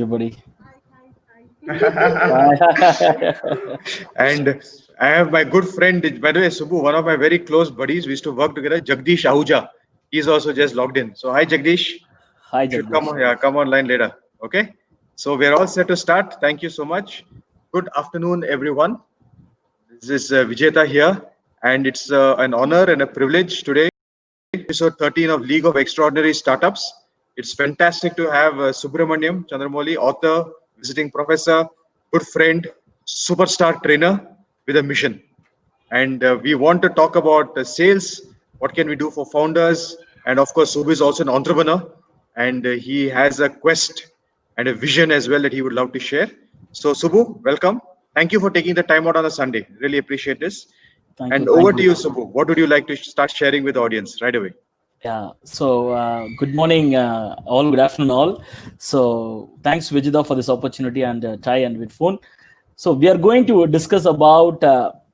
everybody. And I have my good friend, by the way, Subbu, one of my very close buddies. We used to work together. Jagdish Ahuja. He's also just logged in. So hi, Jagdish. Hi, You should come Jagdish. on, yeah, come online later. Okay. So we're all set to start. Thank you so much. Good afternoon, everyone. This is Vijeta here, and it's an honor and a privilege today. Episode 13 of League of Extraordinary Startups. It's fantastic to have Subramaniam Chandramouli, author, visiting professor, good friend, superstar trainer with a mission. And we want to talk about sales. What can we do for founders? And of course, Subhu is also an entrepreneur, and he has a quest and a vision as well that he would love to share. So, Subhu, welcome. Thank you for taking the time out on a Sunday. Really appreciate this. Thank you. And Thank over to you. you, Subbu. What would you like to start sharing with the audience right away? Yeah. So, good morning, all. Good afternoon, all. So, thanks, Vijita, for this opportunity and Ty and Vidphone. So, we are going to discuss about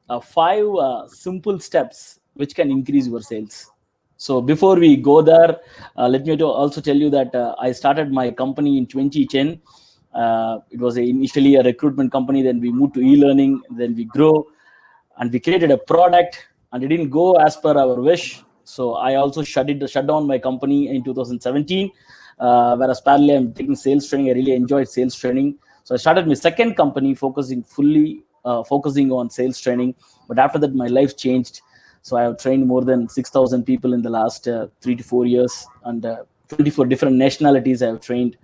5 simple steps which can increase your sales. So, before we go there, let me also tell you that I started my company in 2010. It was initially a recruitment company. Then we moved to e-learning. Then we grow, and we created a product, and it didn't go as per our wish. So I also shut down my company in 2017. Whereas parallel I'm taking sales training. I really enjoyed sales training. So I started my second company focusing on sales training. But after that, my life changed. So I have trained more than 6,000 people in the last 3 to 4 years, and 24 different nationalities I have trained.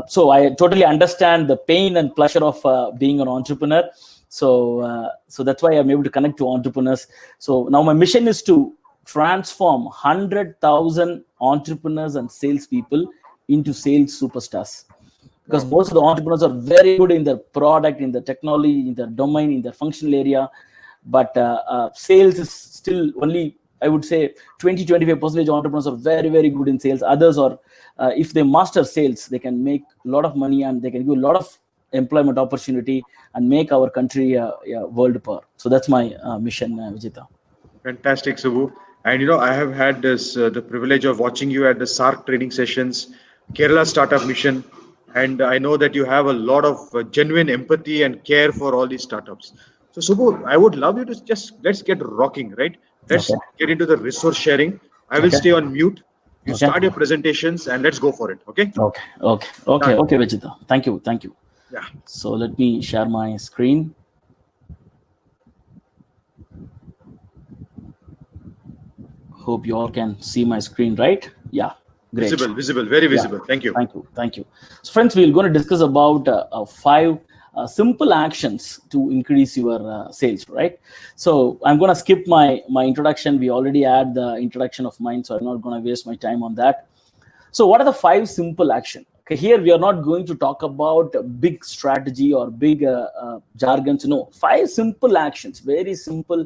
So I totally understand the pain and pleasure of being an entrepreneur. So that's why I'm able to connect to entrepreneurs. So now my mission is to transform 100,000 entrepreneurs and salespeople into sales superstars. Because most of the entrepreneurs are very good in their product, in the technology, in their domain, in their functional area. But sales is still only, I would say, 20-25% entrepreneurs are very, very good in sales. Others are, if they master sales, they can make a lot of money and they can give a lot of employment opportunity and make our country a world power. So that's my mission, Vijita. Fantastic, Subbu. And I have had this the privilege of watching you at the SARC training sessions, Kerala Startup Mission, and I know that you have a lot of genuine empathy and care for all these startups. So, Subbu, I would love you to just let's get rocking, right? Let's Okay. get into the resource sharing. I will Okay. stay on mute. You Okay. start your presentations and let's go for it. Okay? Okay, Vijita. Thank you. Yeah. So let me share my screen. Hope you all can see my screen, right? Yeah, great. Visible, very visible. Thank you. Thank you. So friends, we're going to discuss about 5 simple actions to increase your sales, right? So I'm going to skip my introduction. We already had the introduction of mine, so I'm not going to waste my time on that. So what are the 5 simple actions? Okay, here we are not going to talk about big strategy or big jargons. No, 5 simple actions, very simple,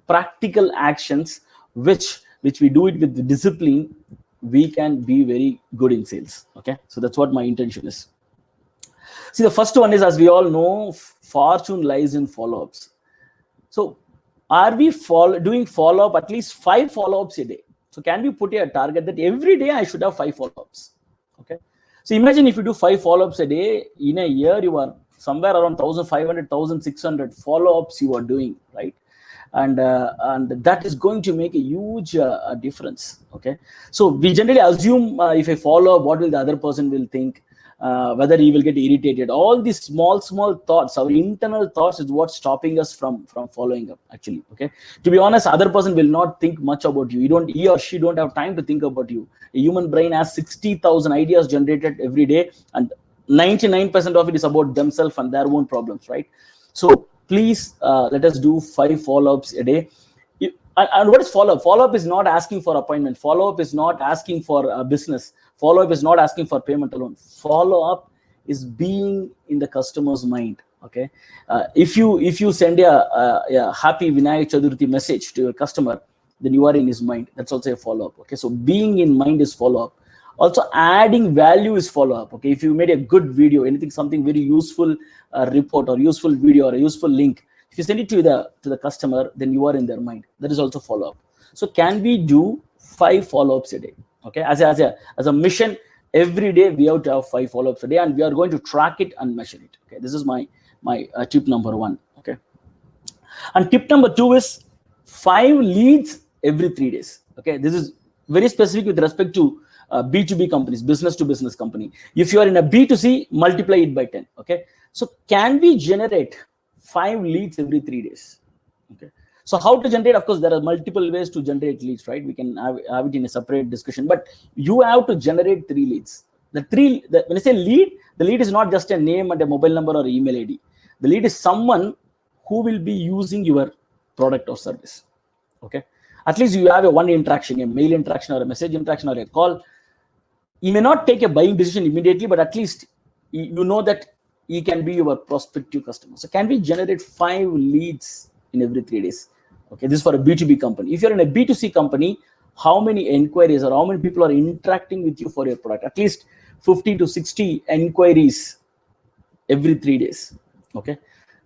practical actions, which we do it with discipline. We can be very good in sales. Okay, so that's what my intention is. See, the first one is, as we all know, fortune lies in follow-ups. So are we doing follow-up at least 5 follow-ups a day? So can we put a target that every day I should have 5 follow-ups? Okay. So imagine if you do 5 follow-ups a day, in a year, you are somewhere around 1,500, 1,600 follow-ups you are doing, right? And that is going to make a huge difference. Okay. So we generally assume if I follow up, what will the other person will think? Whether he will get irritated. All these small thoughts, our internal thoughts, is what's stopping us from following up, actually. Okay, to be honest, other person will not think much about you. He or she don't have time to think about you. A human brain has 60,000 ideas generated every day, and 99% of it is about themselves and their own problems, right? So please let us do 5 follow-ups a day. And what is follow-up? Follow-up is not asking for appointment. Follow-up is not asking for business. Follow-up is not asking for payment alone. Follow-up is being in the customer's mind. Okay, if you send a happy Vinayak Chaturthi message to your customer, then you are in his mind. That's also a follow-up. Okay, so being in mind is follow-up. Also, adding value is follow-up. Okay, if you made a good video, something very useful report or useful video or a useful link, if you send it to the customer, then you are in their mind. That is also follow-up. So can we do 5 follow-ups a day? Okay, as a mission, Every day we have to have 5 follow-ups a day, and we are going to track it and measure it. Okay, this is my tip number 1. Okay, and tip number 2 is 5 leads every 3 days. Okay, this is very specific with respect to B2B companies, business to business company. If you are in a B2C, multiply it by 10. Okay, so can we generate 5 leads every 3 days? Okay, so how to generate? Of course, there are multiple ways to generate leads, right? We can have it in a separate discussion, but you have to generate 3 leads. When I say lead, the lead is not just a name and a mobile number or email ID. The lead is someone who will be using your product or service. Okay, at least you have a one interaction, a mail interaction or a message interaction or a call. You may not take a buying decision immediately, but at least you know that he can be your prospective customer. So can we generate 5 leads in every 3 days? Okay, this is for a B2B company. If you're in a B2C company, how many inquiries or how many people are interacting with you for your product? At least 50 to 60 inquiries every 3 days. Okay,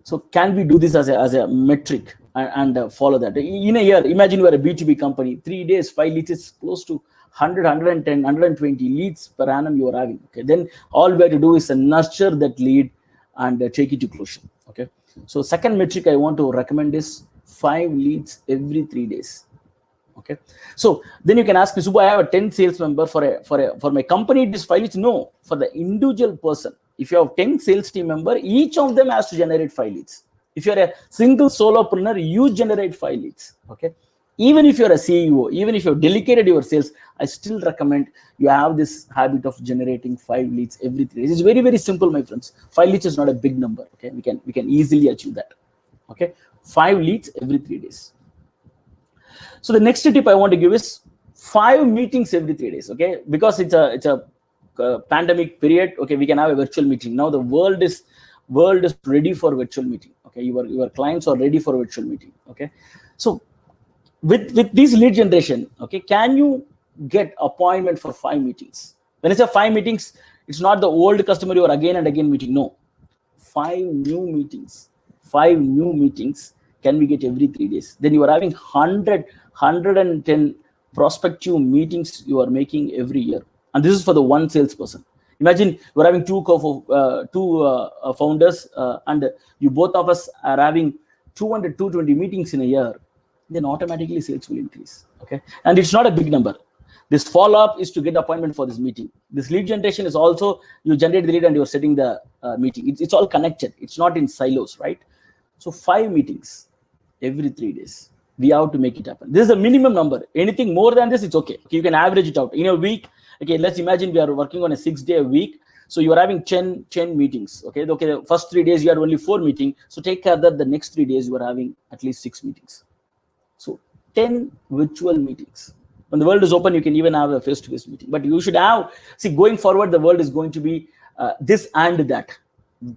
so can we do this as a metric and follow that? In a year, imagine you are a B2B company, 3 days, 5 leads is close to 100, 110, 120 leads per annum you are having. Okay, then all we have to do is nurture that lead and take it to closure. Okay, so second metric I want to recommend is 5 leads every 3 days. Okay, so then you can ask me, Subbu, I have a 10 sales member for my company. It is 5 leads. No, for the individual person. If you have 10 sales team member, each of them has to generate 5 leads. If you're a single solopreneur, you generate 5 leads. Okay, even if you're a CEO, even if you've delegated your sales, I still recommend you have this habit of generating 5 leads every 3 days. It's very, very simple, my friends. 5 leads is not a big number. Okay, we can easily achieve that. Okay, 5 leads every 3 days. So the next tip I want to give is 5 meetings every 3 days. Okay, because it's a pandemic period. Okay, we can have a virtual meeting. Now the world is ready for virtual meeting. Okay, your clients are ready for virtual meeting. Okay, so with this lead generation, okay, can you get appointment for 5 meetings? When I say 5 meetings, it's not the old customer you are again and again meeting. No, 5 new meetings. 5 new meetings can we get every 3 days? Then you are having 110 prospective meetings you are making every year, and this is for the one salesperson. Imagine you're having two founders, and you both of us are having 200, 220 meetings in a year. Then automatically sales will increase. Okay, and it's not a big number. This follow-up is to get appointment for this meeting. This lead generation is also you generate the lead and you're setting the meeting. It's all connected. It's not in silos, right? So 5 meetings every 3 days. We have to make it happen. This is a minimum number. Anything more than this, it's okay. Okay, you can average it out in a week. Okay, let's imagine we are working on a 6-day a week. So you are having 10 meetings. Okay, the first 3 days you had only 4 meetings. So take care that the next 3 days you are having at least 6 meetings. So 10 virtual meetings. When the world is open, you can even have a face-to-face meeting. But you should have, going forward, the world is going to be this and that.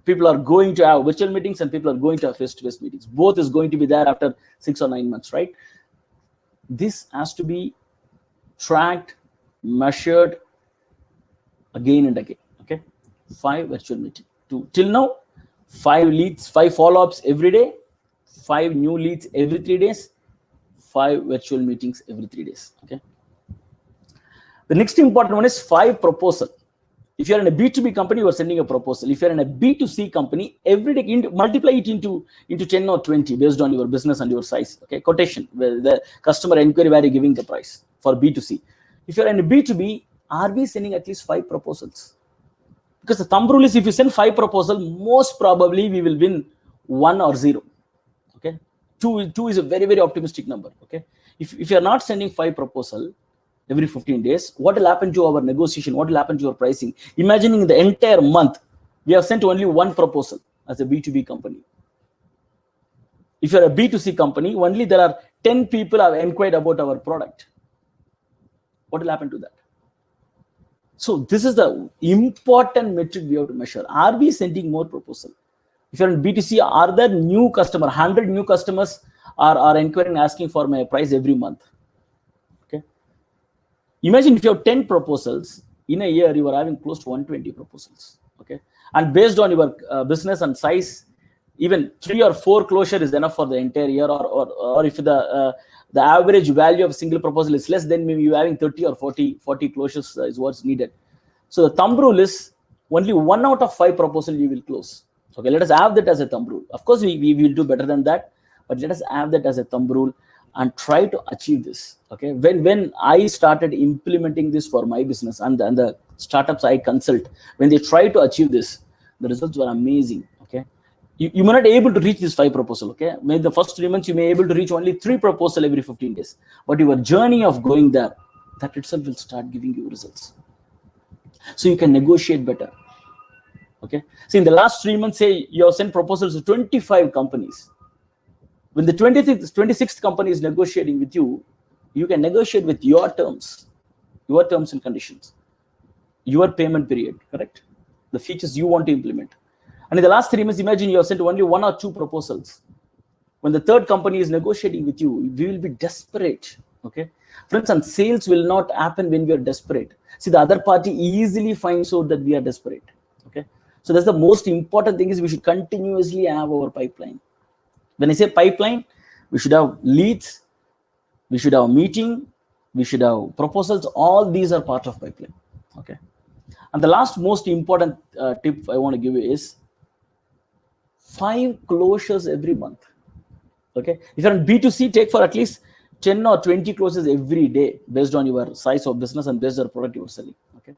People are going to have virtual meetings and people are going to have face-to-face meetings. Both is going to be there after 6 or 9 months, right? This has to be tracked, measured again and again. Okay, 5 virtual meetings. Till now, 5 leads, 5 follow-ups every day, 5 new leads every 3 days, 5 virtual meetings every 3 days. Okay. The next important one is 5 proposal. If you're in a B2B company, you are sending a proposal. If you're in a B2C company, every day multiply it into 10 or 20 based on your business and your size. Okay, quotation, where the customer inquiry where you're giving the price for B2C. If you're in a B2B, are we sending at least 5 proposals? Because the thumb rule is if you send 5 proposals, most probably we will win 1 or 0. Okay, 2 is a very, very optimistic number. Okay, if you're not sending 5 proposals every 15 days, what will happen to our negotiation? What will happen to your pricing? Imagining in the entire month, we have sent only 1 proposal as a B2B company. If you're a B2C company, only there are 10 people have inquired about our product. What will happen to that? So this is the important metric we have to measure. Are we sending more proposal? If you're in B2C, are there new customer, 100 new customers are inquiring, asking for my price every month? Okay. Imagine if you have 10 proposals, in a year, you are having close to 120 proposals. Okay. And based on your business and size, even 3 or 4 closure is enough for the entire year, or if the average value of single proposal is less, then maybe you're having 30 or 40 closures is what's needed. So the thumb rule is only 1 out of 5 proposals you will close. Okay, let us have that as a thumb rule. Of course, we will do better than that, but let us have that as a thumb rule and try to achieve this. Okay, when I started implementing this for my business and the startups I consult, when they try to achieve this, the results were amazing. Okay, you may not be able to reach this 5 proposal. Okay, maybe the first 3 months you may be able to reach only 3 proposal every 15 days, but your journey of going there, that itself will start giving you results. So you can negotiate better. Okay, so in the last 3 months, say you have sent proposals to 25 companies. When the 26th company is negotiating with you, you can negotiate with your terms and conditions, your payment period, correct? The features you want to implement. And in the last 3 months, imagine you have sent only 1 or 2 proposals. When the third company is negotiating with you, we will be desperate. Okay, friends, and sales will not happen when we are desperate. See, the other party easily finds out that we are desperate. Okay, so that's the most important thing, is we should continuously have our pipeline. When I say pipeline, we should have leads, we should have meeting, we should have proposals. All these are part of pipeline. Okay, and the last most important tip I want to give you is 5 closures every month. Okay, if you're on B2C, take for at least 10 or 20 closes every day based on your size of business and based on the product you're selling. Okay,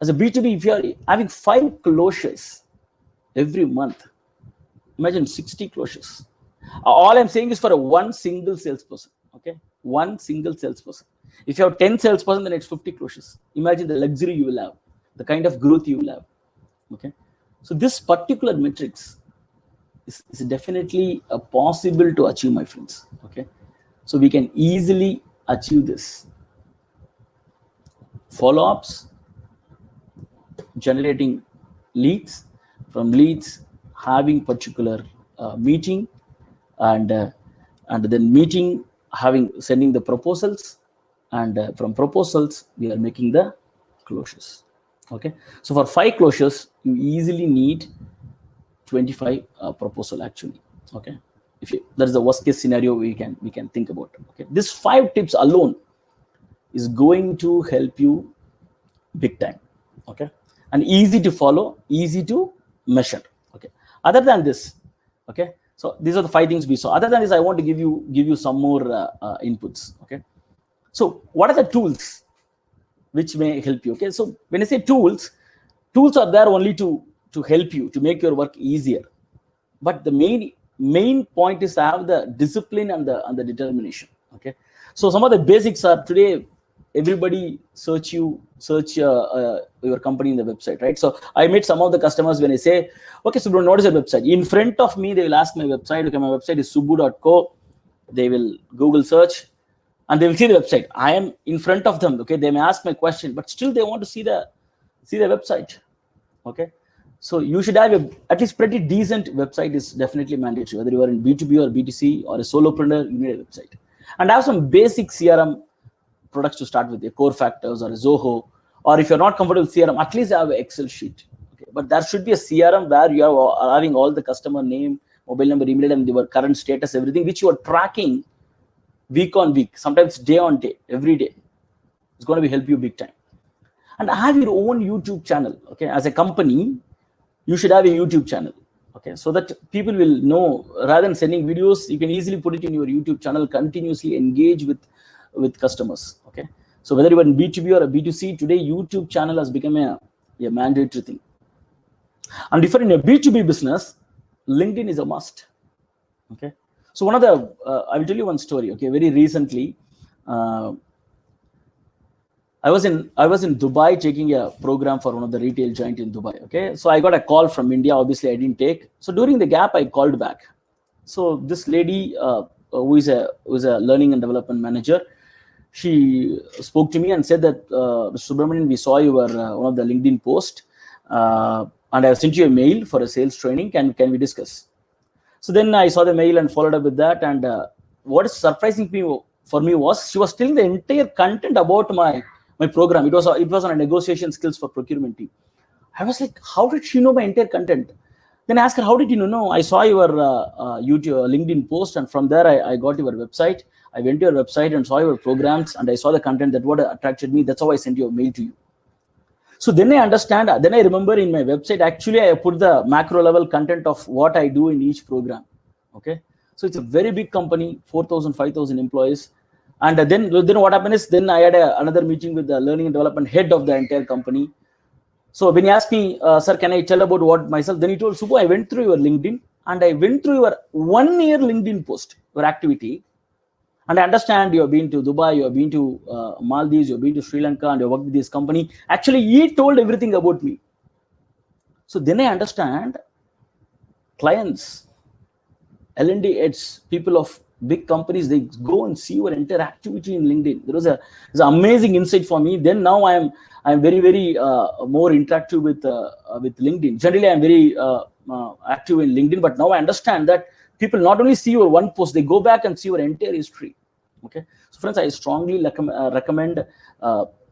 as a B2B, if you are having 5 closures every month, imagine 60 closures. All I'm saying is for one single salesperson. Okay, one single salesperson. If you have 10 salesperson, then it's 50 closures. Imagine the luxury you will have, the kind of growth you will have. Okay, so this particular metrics is definitely possible to achieve, my friends. Okay, so we can easily achieve this. Follow-ups, generating leads, from leads having particular meeting, and then meeting sending the proposals, and from proposals we are making the closures. Okay, so for 5 closures you easily need 25 proposal actually. Okay, that is the worst case scenario we can think about. Okay, this 5 tips alone is going to help you big time. Okay, and easy to follow, easy to measure. Okay, other than this, okay, so these are the 5 things we saw. Other than this, I want to give you some more inputs. Okay, so what are the tools which may help you? Okay, so when I say tools are there only to help you, to make your work easier, but the main point is to have the discipline and the determination. Okay, so some of the basics are, today everybody search your company in the website, right? So I met some of the customers, when I say, okay, so what is your website? In front of me, they will ask my website. Okay, my website is subbu.co. They will Google search and they will see the website. I am in front of them. Okay, they may ask my question, but still they want to see the website. Okay, so you should have at least pretty decent website is definitely mandatory. Whether you are in B2B or B2C or a solopreneur, you need a website, and have some basic CRM products to start with, a Core Factors or a Zoho, or if you're not comfortable with CRM, at least have an Excel sheet. Okay, but there should be a CRM where you are having all the customer name, mobile number, email, and your current status, everything, which you are tracking week on week, sometimes day on day, every day. It's going to help you big time. And have your own YouTube channel. Okay, as a company, you should have a YouTube channel. Okay, so that people will know, rather than sending videos, you can easily put it in your YouTube channel, continuously engage with customers. Okay, so whether you are in B2B or a B2C, today YouTube channel has become a mandatory thing. And if you're in a B2B business, LinkedIn is a must. Okay, so one of the I will tell you one story. Okay, very recently, I was in Dubai taking a program for one of the retail giant in Dubai. Okay, so I got a call from India. Obviously, I didn't take. So during the gap, I called back. So this lady, who is a learning and development manager, she spoke to me and said that, Subramanian, we saw your one of the LinkedIn post, and I have sent you a mail for a sales training. Can we discuss? So then I saw the mail and followed up with that. And what is surprising for me was she was telling the entire content about my program. It was on a negotiation skills for procurement team. I was like, how did she know my entire content? Then I asked her, how did you know? I saw your YouTube LinkedIn post, and from there I got your website. I went to your website and saw your programs, and I saw the content that what attracted me. That's how I sent you a mail to you. So then I understand, then I remember in my website, actually I put the macro level content of what I do in each program. Okay. So it's a very big company, 4,000, 5,000 employees. And then what happened is, then I had another meeting with the learning and development head of the entire company. So when he asked me, sir, can I tell about what myself? Then he told, Subbu, I went through your LinkedIn and I went through your 1 year LinkedIn post, your activity. And I understand you have been to Dubai, you have been to Maldives, you have been to Sri Lanka, and you worked with this company. Actually, he told everything about me. So then I understand clients, L&D heads, people of big companies, they go and see your entire activity in LinkedIn. There was an amazing insight for me. Then now I'm very, very more interactive with LinkedIn. Generally, I'm very active in LinkedIn, but now I understand that people not only see your one post, they go back and see your entire history. Okay. So friends, I strongly recommend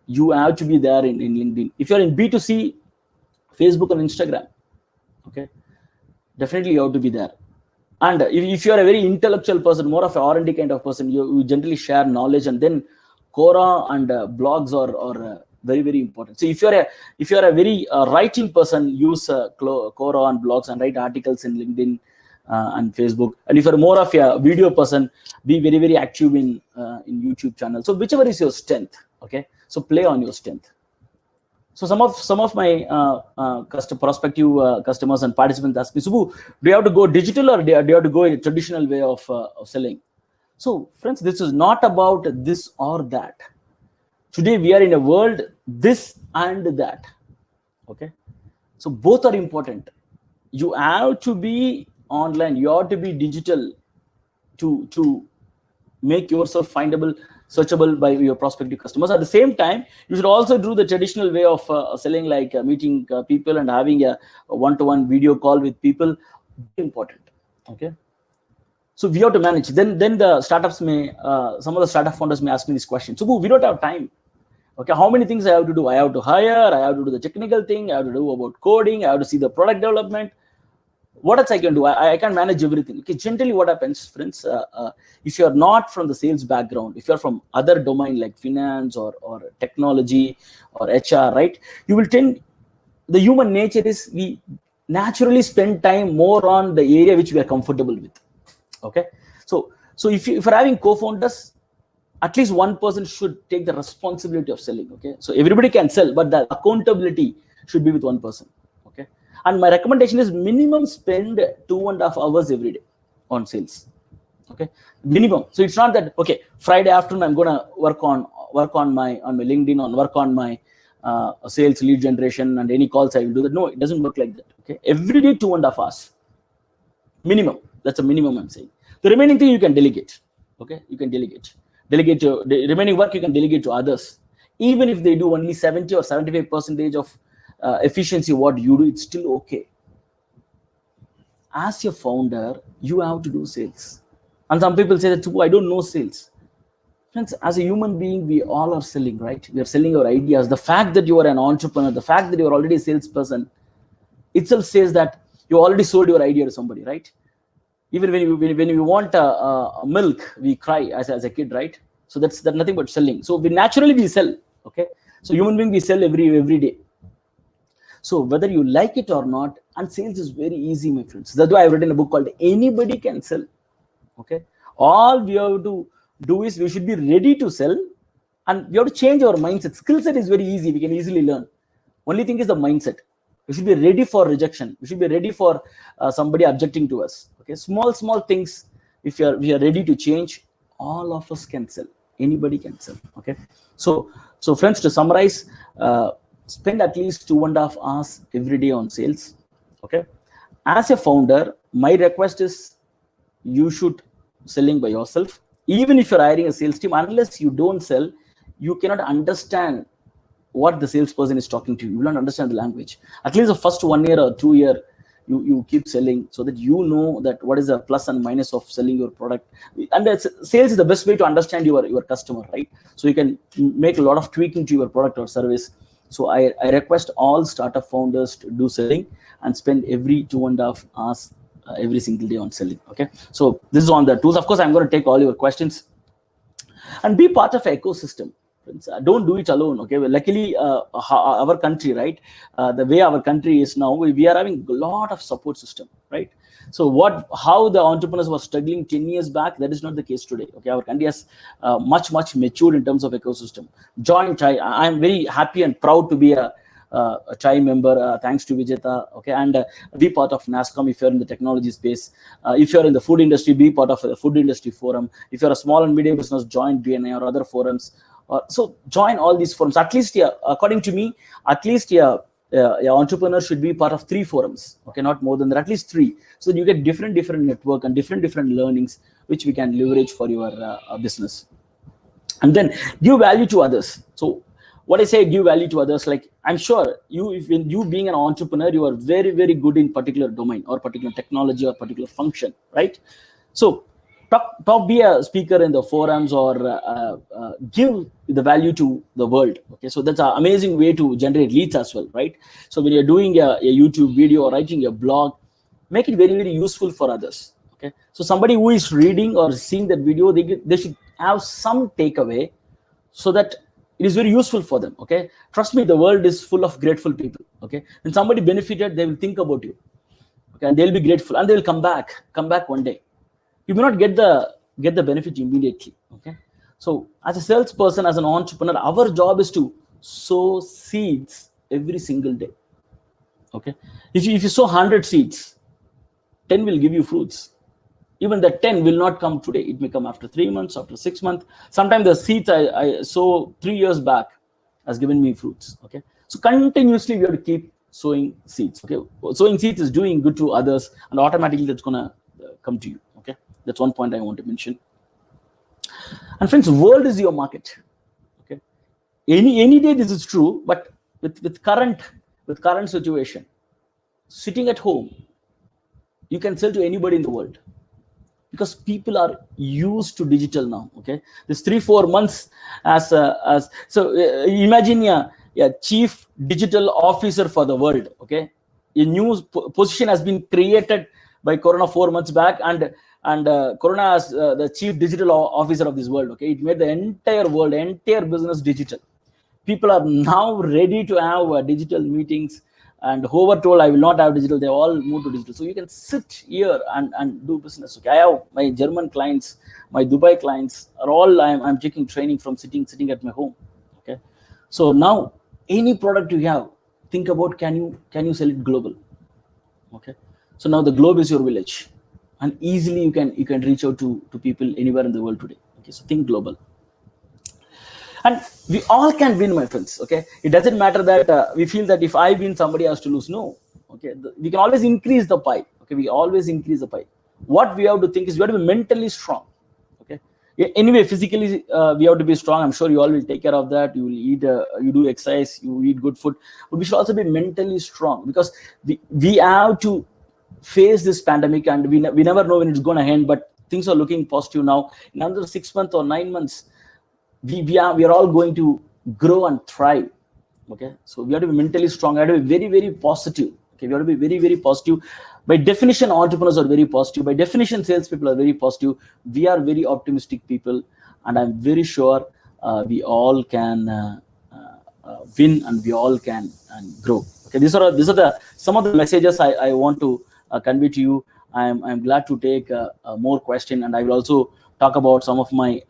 you have to be there in LinkedIn. If you're in B2C, Facebook and Instagram, okay, definitely you have to be there. And if you're a very intellectual person, more of an R&D kind of person, you generally share knowledge, and then Quora and blogs are very, very important. So if you're a very writing person, use Quora and blogs and write articles in LinkedIn and Facebook. And if you're more of a video person, be very, very active in YouTube channel. So whichever is your strength, okay. So play on your strength. So some of my prospective customers and participants ask me, Subbu, do you have to go digital or do you have to go in a traditional way of selling? So friends, this is not about this or that. Today we are in a world this and that. Okay. So both are important. You have to be online, you have to be digital to make yourself findable, searchable by your prospective customers. At the same time, you should also do the traditional way of selling, like meeting people and having a one-to-one video call with people. Important. Okay. So we have to manage. Then the startups may, some of the startup founders may ask me this question. So we don't have time. Okay, how many things I have to do? I have to hire, I have to do the technical thing, I have to do about coding, I have to see the product development. What else I can do? I can manage everything. Okay, generally what happens, friends, if you're not from the sales background, if you're from other domain like finance or technology or HR, right, you will tend, the human nature is we naturally spend time more on the area which we are comfortable with. Okay, so if you're having co-founders, at least one person should take the responsibility of selling. Okay, so everybody can sell, but the accountability should be with one person. Okay, and my recommendation is minimum spend 2.5 hours every day on sales. Okay, minimum. So it's not that, okay, Friday afternoon I'm gonna work on my LinkedIn, work on my sales lead generation and any calls I will do that. No, it doesn't work like that. Okay, every day 2.5 hours minimum. That's a minimum I'm saying. The remaining thing you can delegate. Okay, you can delegate to the remaining work, you can delegate to others. Even if they do only 70 or 75% of efficiency what you do, it's still okay. As your founder, you have to do sales. And some people say that, I don't know sales. Friends, as a human being, we all are selling, right? We are selling our ideas. The fact that you are an entrepreneur, the fact that you are already a salesperson itself says that you already sold your idea to somebody, right? Even when you want milk, we cry as a kid, right? So that's nothing but selling. So we naturally sell. Okay, so human being, we sell every day. So whether you like it or not, and sales is very easy, my friends. That's why I've written a book called Anybody Can Sell. Okay, all we have to do is we should be ready to sell, and we have to change our mindset. Skill set is very easy. We can easily learn. Only thing is the mindset. We should be ready for rejection. We should be ready for somebody objecting to us. Okay, small things. If we are ready to change, all of us can sell. Anybody can sell. Okay, so friends, to summarize, spend at least 2.5 hours every day on sales. Okay, as a founder, my request is you should selling by yourself. Even if you're hiring a sales team, unless you don't sell, you cannot understand what the salesperson is talking to you. You will not understand the language. At least the first 1 year or 2 year, you keep selling so that you know that what is the plus and minus of selling your product. And sales is the best way to understand your customer, right? So you can make a lot of tweaking to your product or service. So I request all startup founders to do selling and spend every 2.5 hours every single day on selling. Okay, so this is on the tools. Of course, I'm going to take all your questions and be part of an ecosystem. Don't do it alone. Okay. Well, luckily, our country, right? The way our country is now, we are having a lot of support system, right? So how the entrepreneurs were struggling 10 years back, that is not the case today. Okay, our country has much matured in terms of ecosystem. Join Chai. I'm very happy and proud to be a Chai member, thanks to Vijeta. Okay, and be part of NASSCOM if you're in the technology space. If you're in the food industry, be part of the food industry forum. If you're a small and medium business, join BNI or other forums. So join all these forums. At least, according to me, at least your entrepreneur should be part of 3 forums. Okay, not more than that, at least 3. So you get different network and different learnings which we can leverage for your business. And then give value to others. So what I say, give value to others, like I'm sure you being an entrepreneur, you are very good in particular domain or particular technology or particular function, right? So be a speaker in the forums or give the value to the world. Okay, so that's an amazing way to generate leads as well, right? So when you're doing a YouTube video or writing a blog, make it very useful for others. Okay, so somebody who is reading or seeing that video, they should have some takeaway, so that it is very useful for them. Okay, trust me, the world is full of grateful people. Okay, when somebody benefited, they will think about you. Okay, and they'll be grateful and they will come back one day. You may not get the benefit immediately. Okay, so as a salesperson, as an entrepreneur, our job is to sow seeds every single day. Okay, if you sow 100 seeds, 10 will give you fruits. Even the 10 will not come today. It may come after 3 months, after 6 months. Sometimes the seeds I sow 3 years back has given me fruits. Okay, so continuously we have to keep sowing seeds. Okay, sowing seeds is doing good to others, and automatically that's gonna come to you. Okay, that's one point I want to mention. And friends, world is your market. Okay, any day this is true, but with current situation, sitting at home, you can sell to anybody in the world, because people are used to digital now. Okay, this 3-4 months imagine a chief digital officer for the world. Okay, a new position has been created by Corona 4 months back, and Corona as the chief digital officer of this world. Okay, it made the entire world, entire business digital. People are now ready to have digital meetings, and whoever told I will not have digital, they all move to digital. So you can sit here and do business. Okay, I have my German clients, my Dubai clients are all I'm taking training from sitting at my home. Okay, so now any product you have, think about can you sell it global. Okay, so now the globe is your village, and easily you can reach out to people anywhere in the world today. Okay, so think global. And we all can win, my friends. Okay, it doesn't matter that we feel that if I win, somebody has to lose. No. Okay, we can always increase the pie. Okay, we always increase the pie. What we have to think is we have to be mentally strong. Okay, anyway, physically we have to be strong. I'm sure you all will take care of that. You will eat, you do exercise, you eat good food, but we should also be mentally strong, because we have to face this pandemic, and we never know when it's going to end, but things are looking positive now. In another 6 months or 9 months, we are all going to grow and thrive. Okay, so we have to be mentally strong. We have to be very positive. Okay, we have to be very positive. By definition, entrepreneurs are very positive. By definition, salespeople are very positive. We are very optimistic people, and I'm very sure we all can win, and we all can grow. Okay, these are some of the messages I want to convey to you. I'm glad to take more question, and I will also talk about some of my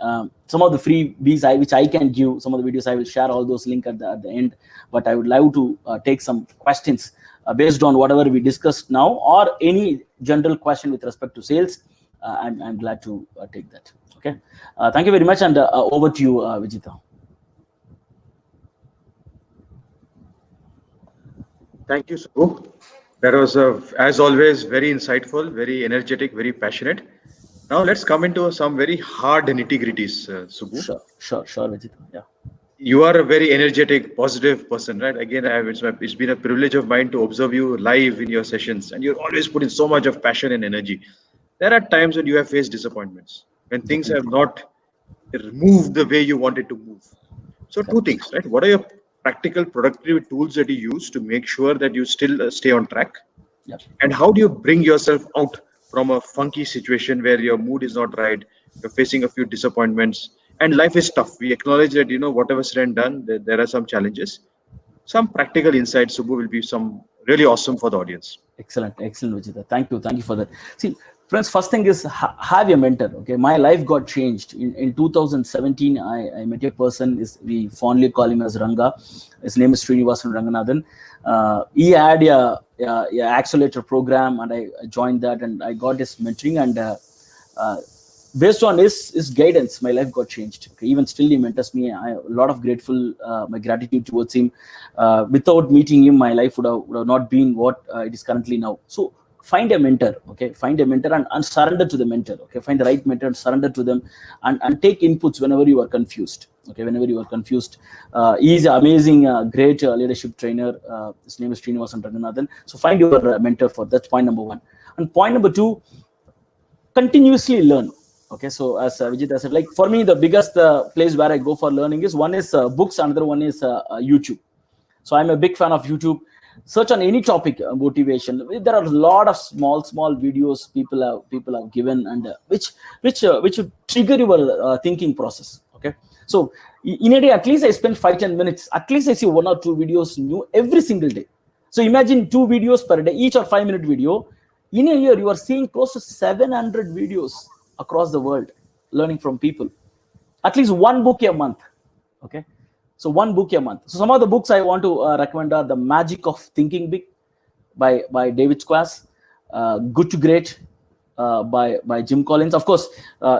some of the freebies which I can give. Some of the videos I will share all those links at the end, but I would love to take some questions based on whatever we discussed now, or any general question with respect to sales. I'm glad to take that. Okay, thank you very much, and over to you, Vijeta. Thank you, Subbu. That was, as always, very insightful, very energetic, very passionate. Now let's come into some very hard nitty-gritties, Subbu. Sure, Vijeta. Yeah. You are a very energetic, positive person, right? Again, it's been a privilege of mine to observe you live in your sessions, and you're always putting so much of passion and energy. There are times when you have faced disappointments, when things have not moved the way you wanted to move. So two things, right? What are your practical productivity tools that you use to make sure that you still stay on track? Yep. And how do you bring yourself out from a funky situation where your mood is not right, you're facing a few disappointments, And life is tough. We acknowledge that, whatever said and done, there are some challenges. Some practical insights, Subbu, will be some really awesome for the audience. Excellent, Vijita. Thank you for that. See, friends, first thing is have a mentor. Okay, my life got changed in 2017. I met a person. We fondly call him as Ranga. His name is Srinivasan Ranganathan. He had a accelerator program, and I joined that, and I got his mentoring, and based on his guidance, my life got changed. Okay? Even still, he mentors me. I have a lot of my gratitude towards him. Without meeting him, my life would have not been what it is currently now. So find a mentor. Okay, find a mentor and surrender to the mentor. Okay, find the right mentor and surrender to them, and take inputs whenever you are confused. Okay, whenever you are confused, he's an amazing, great leadership trainer. His name is Srinivasan Ranganathan. So find your mentor for that's point number one. And point number two, continuously learn. Okay, so as Vijita said, like for me, the biggest place where I go for learning is one is books, another one is YouTube. So I'm a big fan of YouTube. Search on any topic, motivation. There are a lot of small videos people have given, and which trigger your thinking process. Okay, so in a day, at least I spend 5-10 minutes. At least I see 1 or 2 videos new every single day. So imagine 2 videos per day, each or 5-minute video. In a year, you are seeing close to 700 videos across the world, learning from people. At least 1 book a month. Okay, so 1 book a month. So some of the books I want to recommend are The Magic of Thinking Big by David Squash, Good to Great by Jim Collins. Of course,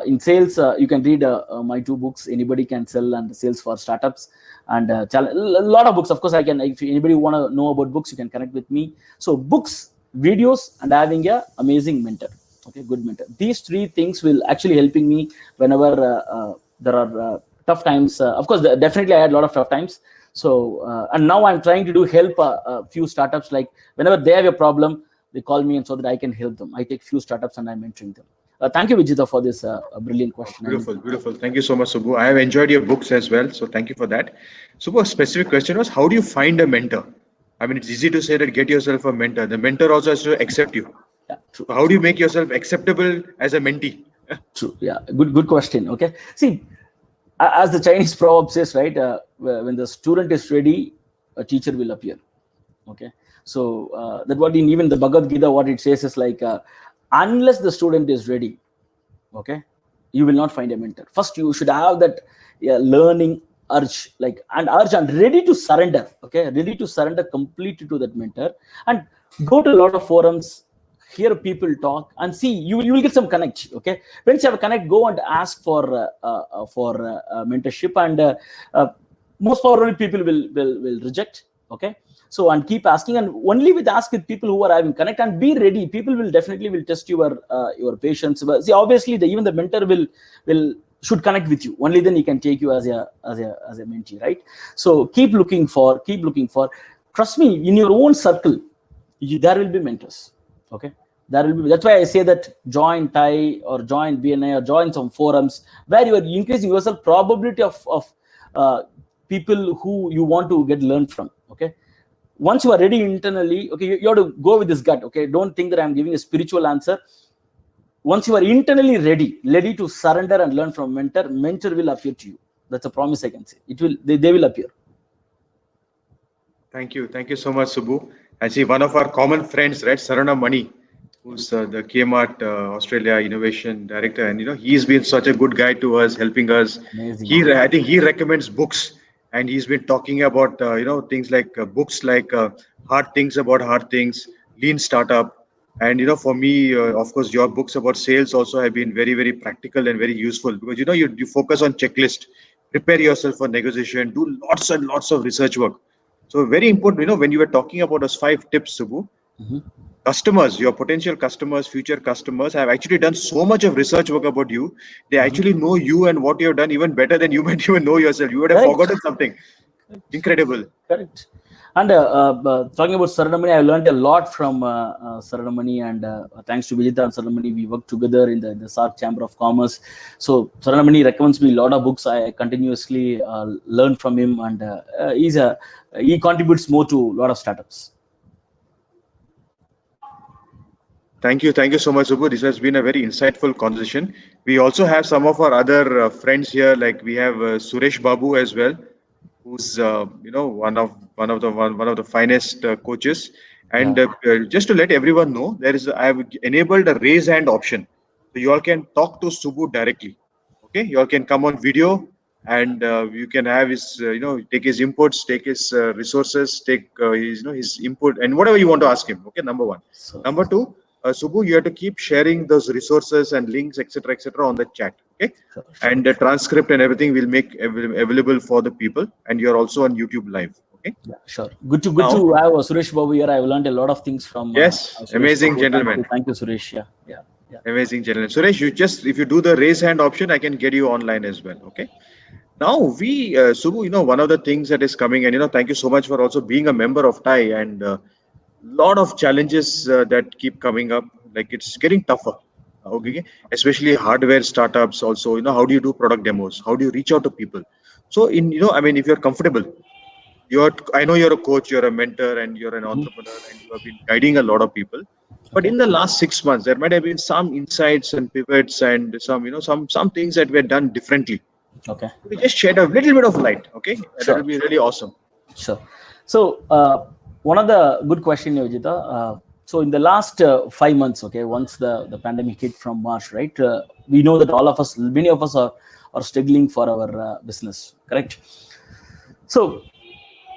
in sales, you can read my 2 books, Anybody Can Sell and Sales for Startups, and a lot of books. Of course, if anybody want to know about books, you can connect with me. So books, videos, and having a amazing mentor. Okay, good mentor. These 3 things will actually helping me whenever there are tough times. Of course, definitely I had a lot of tough times. So and now I'm trying to help a few startups. Like whenever they have a problem, they call me, and so that I can help them. I take few startups and I'm mentoring them. Thank you, Vijita, for this brilliant question. Beautiful. Thank you so much, Subbu. I have enjoyed your books as well, so thank you for that. Subbu, a specific question was, how do you find a mentor? I mean, it's easy to say that get yourself a mentor. The mentor also has to accept you. Yeah, true. So how do you make yourself acceptable as a mentee? True. Yeah, good question. Okay, see, as the Chinese proverb says, right? When the student is ready, a teacher will appear. Okay, so that what in even the Bhagavad Gita, what it says is like, unless the student is ready, okay, you will not find a mentor. First, you should have that learning urge, and ready to surrender. Okay, ready to surrender completely to that mentor, and go to a lot of forums, hear people talk, and see you will get some connect. Okay, once you have a connect, go and ask for mentorship, and most probably people will reject. Okay, so and keep asking, and only with ask with people who are having connect, and be ready. People will definitely test your patience. But see, obviously even the mentor should connect with you. Only then he can take you as a mentee, right? So keep looking for. Trust me, in your own circle, there will be mentors. Okay, there will be. That's why I say that join TIE or join BNI or join some forums where you are increasing yourself probability of people who you want to get learned from. Okay, once you are ready internally, okay, you have to go with this gut. Okay, don't think that I'm giving a spiritual answer. Once you are internally ready to surrender and learn from mentor will appear to you. That's a promise I can say. They will appear. Thank you so much, Subbu. I see one of our common friends, right, Sarana Mani, who's the Kmart Australia Innovation Director, and he's been such a good guy to us, helping us. Amazing. I think he recommends books, and he's been talking about things like books like Hard Things About Hard Things, Lean Startup, and for me, of course, your books about sales also have been very, very practical and very useful, because you focus on checklist, prepare yourself for negotiation, do lots and lots of research work. So very important, when you were talking about those 5 tips, Subbu, customers, your potential customers, future customers have actually done so much of research work about you. They actually know you and what you have done even better than you might even know yourself. You would have forgotten something. Incredible. Correct. And talking about Saranamani, I learned a lot from Saranamani, and thanks to Vijita and Saranamani, we work together in the SARC Chamber of Commerce. So Saranamani recommends me a lot of books. I continuously learn from him, and he contributes more to a lot of startups. Thank you so much, Subbu. This has been a very insightful conversation. We also have some of our other friends here, like we have Suresh Babu as well, who's one of the finest coaches. And Yeah. just to let everyone know, I have enabled a raise hand option, so you all can talk to Subbu directly. Okay, you all can come on video, and you can have his take his inputs, take his resources, take his his input, and whatever you want to ask him. Okay, number one. So Number two, Subbu, you have to keep sharing those resources and links, etc., on the chat. Okay, sure, sure, and the sure. transcript and everything will make available for the people. And you're also on YouTube Live. Okay. Yeah, sure. Good to Now, have Suresh Babu here. I've learned a lot of things from yes, Suresh amazing Babu. gentleman, Thank you, Suresh. Yeah, yeah, yeah. amazing gentleman. Suresh, if you do the raise hand option, I can get you online as well. Okay. Now Subbu, one of the things that is coming, and thank you so much for also being a member of TIE, and lot of challenges that keep coming up. Like it's getting tougher. Okay, especially hardware startups. Also, how do you do product demos? How do you reach out to people? So, I mean, if you're comfortable, I know you're a coach, you're a mentor, and you're an Mhm. entrepreneur, and you have been guiding a lot of people. But Okay, in the last 6 months, there might have been some insights and pivots, and some things that were done differently. okay, We just shed a little bit of light. Okay, that will sure, be really awesome. sure. So one of the good question, Yojita. So in the last 5 months, okay, once the pandemic hit from March, right? We know that many of us are struggling for our business, correct? So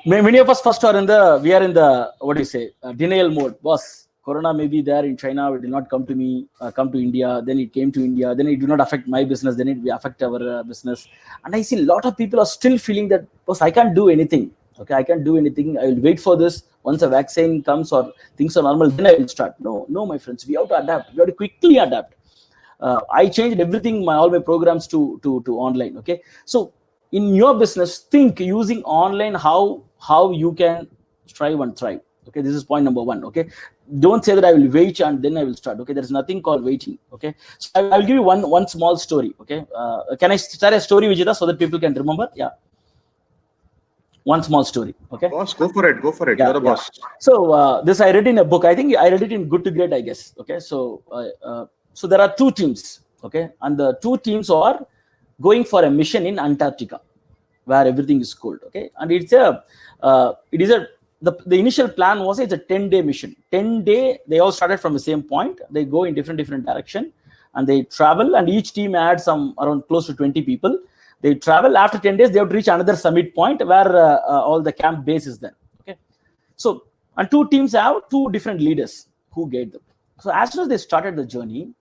many of us first we are in the what do you say denial mode. Boss, Corona may be there in China, it did not come to me, come to India. Then it came to India. Then it did not affect my business. Then it will affect our business. And I see a lot of people are still feeling that, boss, I can't do anything. Okay, I can't do anything. I will wait for this. Once a vaccine comes or things are normal, then I will start. No, no, my friends, we have to adapt. We have to quickly adapt. I changed everything, all my programs to online. Okay, so in your business, think using online how you can strive and thrive. Okay, this is point number one. Okay, don't say that I will wait and then I will start. Okay, there is nothing called waiting. Okay, so I will give you one small story. Okay, can I start a story, Vijita, so that people can remember? Yeah, one small story. Okay. Boss, go for it. Go for it. Yeah, You're the yeah. boss. So this I read in a book. I think I read it in Good to Great, I guess. Okay, so there are two teams. Okay, and the two teams are going for a mission in Antarctica, where everything is cold. Okay, and it is a the initial plan was it's a 10-day mission. 10-day, they all started from the same point. They go in different direction, and they travel. And each team adds some around close to 20 people. They travel. After 10 days, they have to reach another summit point where all the camp base is there. Okay, so and two teams have two different leaders who guide them. So as soon as they started the journey,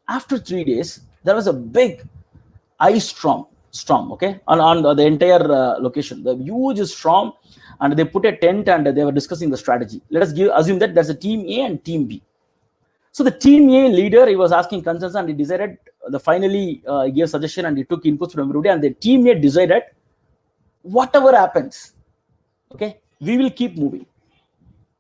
after 3 days, there was a big ice storm, okay, on the entire location, the huge storm, and they put a tent and they were discussing the strategy. Let us assume that there's a team A and team B. So the team A leader, he was asking concerns, and he decided finally he gave suggestion and he took inputs from everybody, and the team A decided, whatever happens, okay, we will keep moving.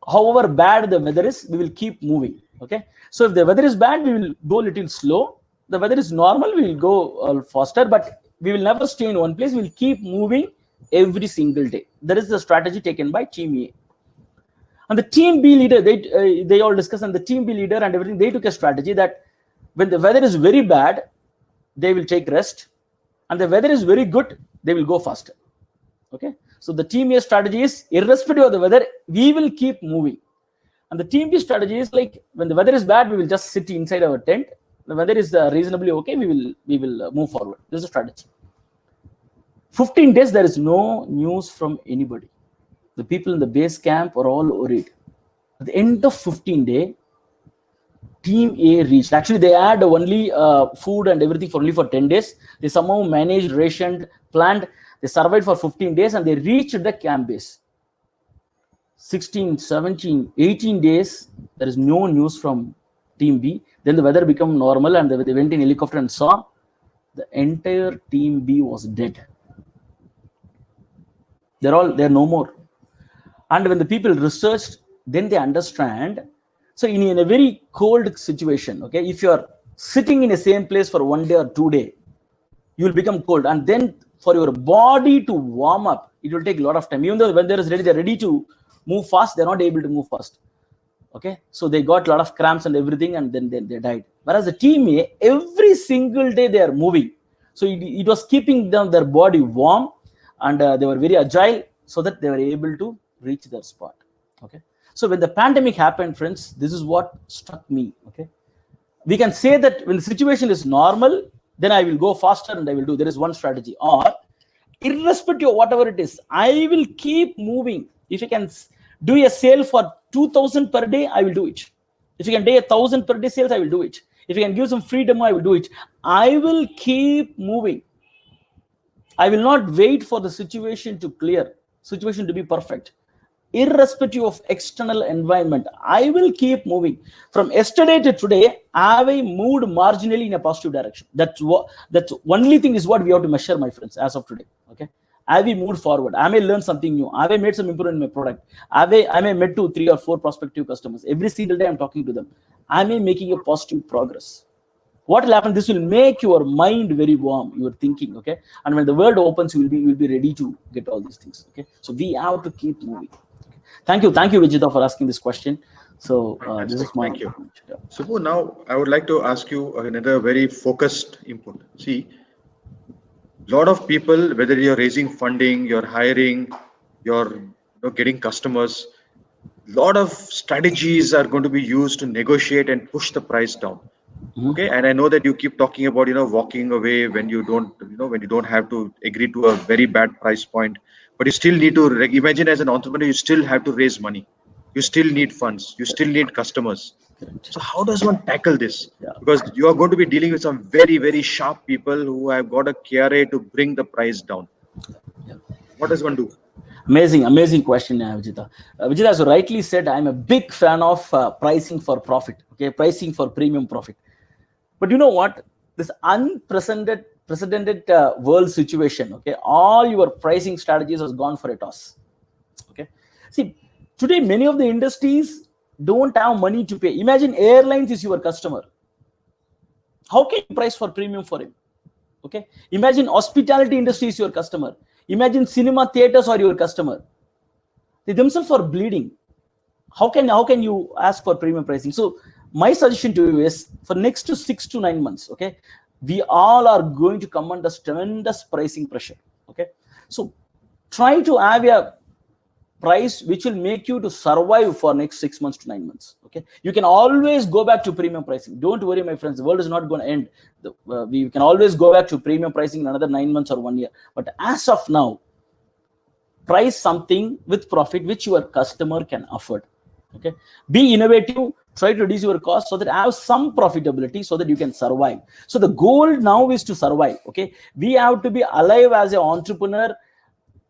However bad the weather is, we will keep moving. Okay, so if the weather is bad, we will go a little slow. The weather is normal, we will go faster, but we will never stay in one place. We will keep moving every single day. That is the strategy taken by team A. And the team B leader, they all discussed, and the team B leader and everything, they took a strategy that when the weather is very bad, they will take rest, and the weather is very good, they will go faster. Okay, so the team A strategy is, irrespective of the weather, we will keep moving. And the team B strategy is like, when the weather is bad, we will just sit inside our tent. The weather is reasonably okay, we will move forward. This is a strategy. 15 days, there is no news from anybody. The people in the base camp are all worried. At the end of 15 days, team A reached. Actually, they had only food and everything for 10 days. They somehow managed, rationed, planned. They survived for 15 days and they reached the camp base. 16, 17, 18 days, there is no news from team B. Then the weather became normal and they went in helicopter and saw the entire team B was dead. They're no more. And when the people researched, then they understand. So in a very cold situation, okay, if you're sitting in the same place for 1 day or 2 days, you will become cold. And then for your body to warm up, it will take a lot of time. Even though when they're ready to move fast, they're not able to move fast. Okay, so they got a lot of cramps and everything, and then they died. Whereas the team A, every single day they are moving, so it was keeping them their body warm, and they were very agile, so that they were able to reach their spot. Okay, so when the pandemic happened, friends, this is what struck me. Okay, we can say that when the situation is normal, then I will go faster and I will do. There is one strategy, or irrespective of whatever it is, I will keep moving. If you can do a sale for 2,000 per day, I will do it. If you can do 1,000 per day sales, I will do it. If you can give some free demo, I will do it. I will keep moving. I will not wait for the situation to clear, situation to be perfect. Irrespective of external environment, I will keep moving. From yesterday to today, have I moved marginally in a positive direction? That's only thing is what we have to measure, my friends, as of today. Okay, have we moved forward? Have I learned something new? Have I made some improvement in my product? Have I met 2, 3, or 4 prospective customers every single day? I'm talking to them. Am I making a positive progress? What will happen? This will make your mind very warm, your thinking. Okay, and when the world opens, you will be ready to get all these things. Okay, so we have to keep moving. Thank you, Vijita, for asking this question. So this is my thank you. Subbu, now I would like to ask you another very focused input. See, a lot of people, whether you're raising funding, you're hiring, you're getting customers, a lot of strategies are going to be used to negotiate and push the price down. Okay, and I know that you keep talking about walking away when you don't when you don't have to agree to a very bad price point, but you still need to imagine, as an entrepreneur, you still have to raise money, you still need funds, you still need customers. So how does one tackle this? Because you are going to be dealing with some very, very sharp people who have got a KRA to bring the price down. What does one do? Amazing question, Vijita. Vijita, as you rightly said, I'm a big fan of pricing for profit. Okay, pricing for premium profit. But you know what? This unprecedented world situation. Okay, all your pricing strategies has gone for a toss. Okay, see, today many of the industries don't have money to pay. Imagine airlines is your customer. How can you price for premium for him? Okay, imagine hospitality industry is your customer. Imagine cinema theaters are your customer. They themselves are bleeding. How can you ask for premium pricing? So my suggestion to you is, for next 6 to 9 months, okay, we all are going to come under tremendous pricing pressure. Okay, so try to have a price which will make you to survive for next 6 months to 9 months. Okay, you can always go back to premium pricing. Don't worry, my friends, the world is not going to end. We can always go back to premium pricing in another 9 months or 1 year. But as of now, price something with profit which your customer can afford. Okay, be innovative, try to reduce your cost so that have some profitability so that you can survive. So the goal now is to survive. Okay, we have to be alive as an entrepreneur.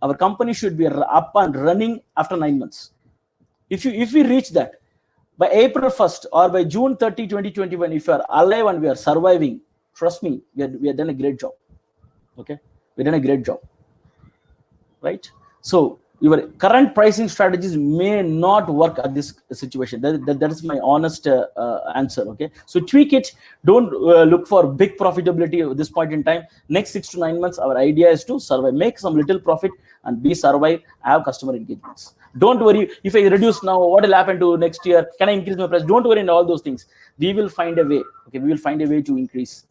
Our company should be up and running after 9 months. If we reach that by April 1st or by June 30, 2021, if you are alive and we are surviving, trust me, we have done a great job. Okay, we've done a great job, right? So your current pricing strategies may not work at this situation. That is my honest answer. Okay, so tweak it. Don't look for big profitability at this point in time. Next 6 to 9 months, our idea is to survive, make some little profit, and be survive, have customer engagements. Don't worry if I reduce now, what will happen to next year? Can I increase my price? Don't worry in all those things. We will find a way. Okay, we will find a way to increase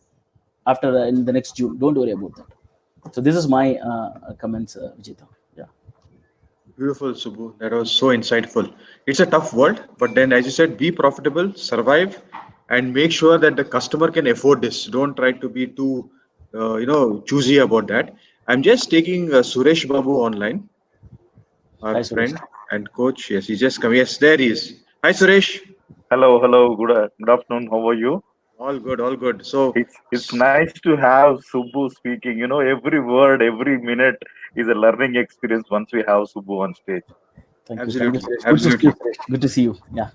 after in the next June. Don't worry about that. So this is my comments, Vijita. Beautiful, Subbu. That was so insightful. It's a tough world, but then, as you said, be profitable, survive, and make sure that the customer can afford this. Don't try to be too, choosy about that. I'm just taking Suresh Babu online, our Hi, friend and coach. Yes, he just come. Yes, there he is. Hi, Suresh. Hello. Good afternoon. How are you? All good, all good. So it's nice to have Subbu speaking. Every word, every minute is a learning experience once we have Subbu on stage. Thank you. Absolutely. Good to see you. Yeah.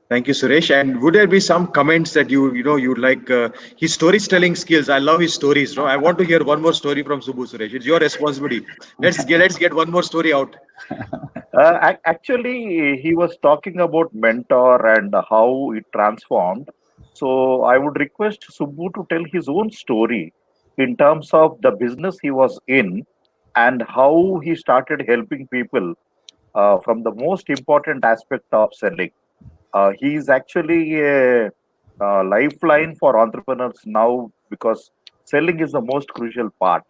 Thank you, Suresh. And would there be some comments that you'd like? His storytelling skills. I love his stories. No, I want to hear one more story from Subbu, Suresh. It's your responsibility. Let's get one more story out. Actually, he was talking about mentor and how it transformed. So I would request Subbu to tell his own story in terms of the business he was in and how he started helping people from the most important aspect of selling. He is actually a lifeline for entrepreneurs now because selling is the most crucial part.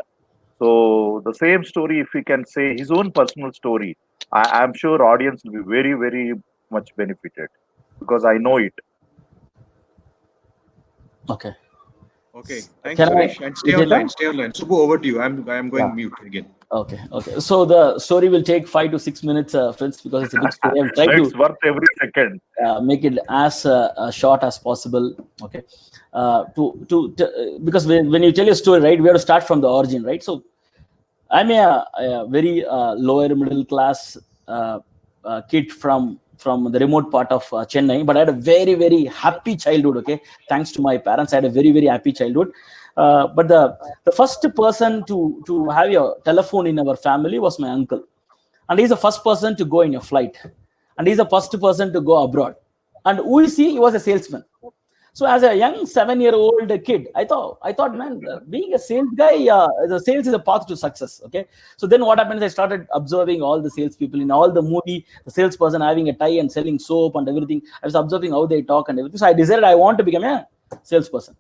So the same story, if we can say his own personal story, I'm sure audience will be very, very much benefited because I know it. Okay, thanks, Can I, Suresh. And stay online. Subbu, over to you. I'm going mute again. Okay. So the story will take 5 to 6 minutes, friends, because it's a big story. I'll try It's worth every second. make it as short as possible. Okay. Because when you tell a story, right, we have to start from the origin, right? So I'm a very lower middle class kid from the remote part of Chennai, but I had a very, very happy childhood. Okay, thanks to my parents, I had a very, very happy childhood. But the first person to have a telephone in our family was my uncle, and he's the first person to go in a flight, and he's the first person to go abroad. And who is he? He was a salesman. So as a young 7-year-old kid, I thought, man, being a sales guy, the sales is a path to success. Okay. So then what happens? I started observing all the salespeople in all the movie, the salesperson having a tie and selling soap and everything. I was observing how they talk and everything. So I decided I want to become a salesperson.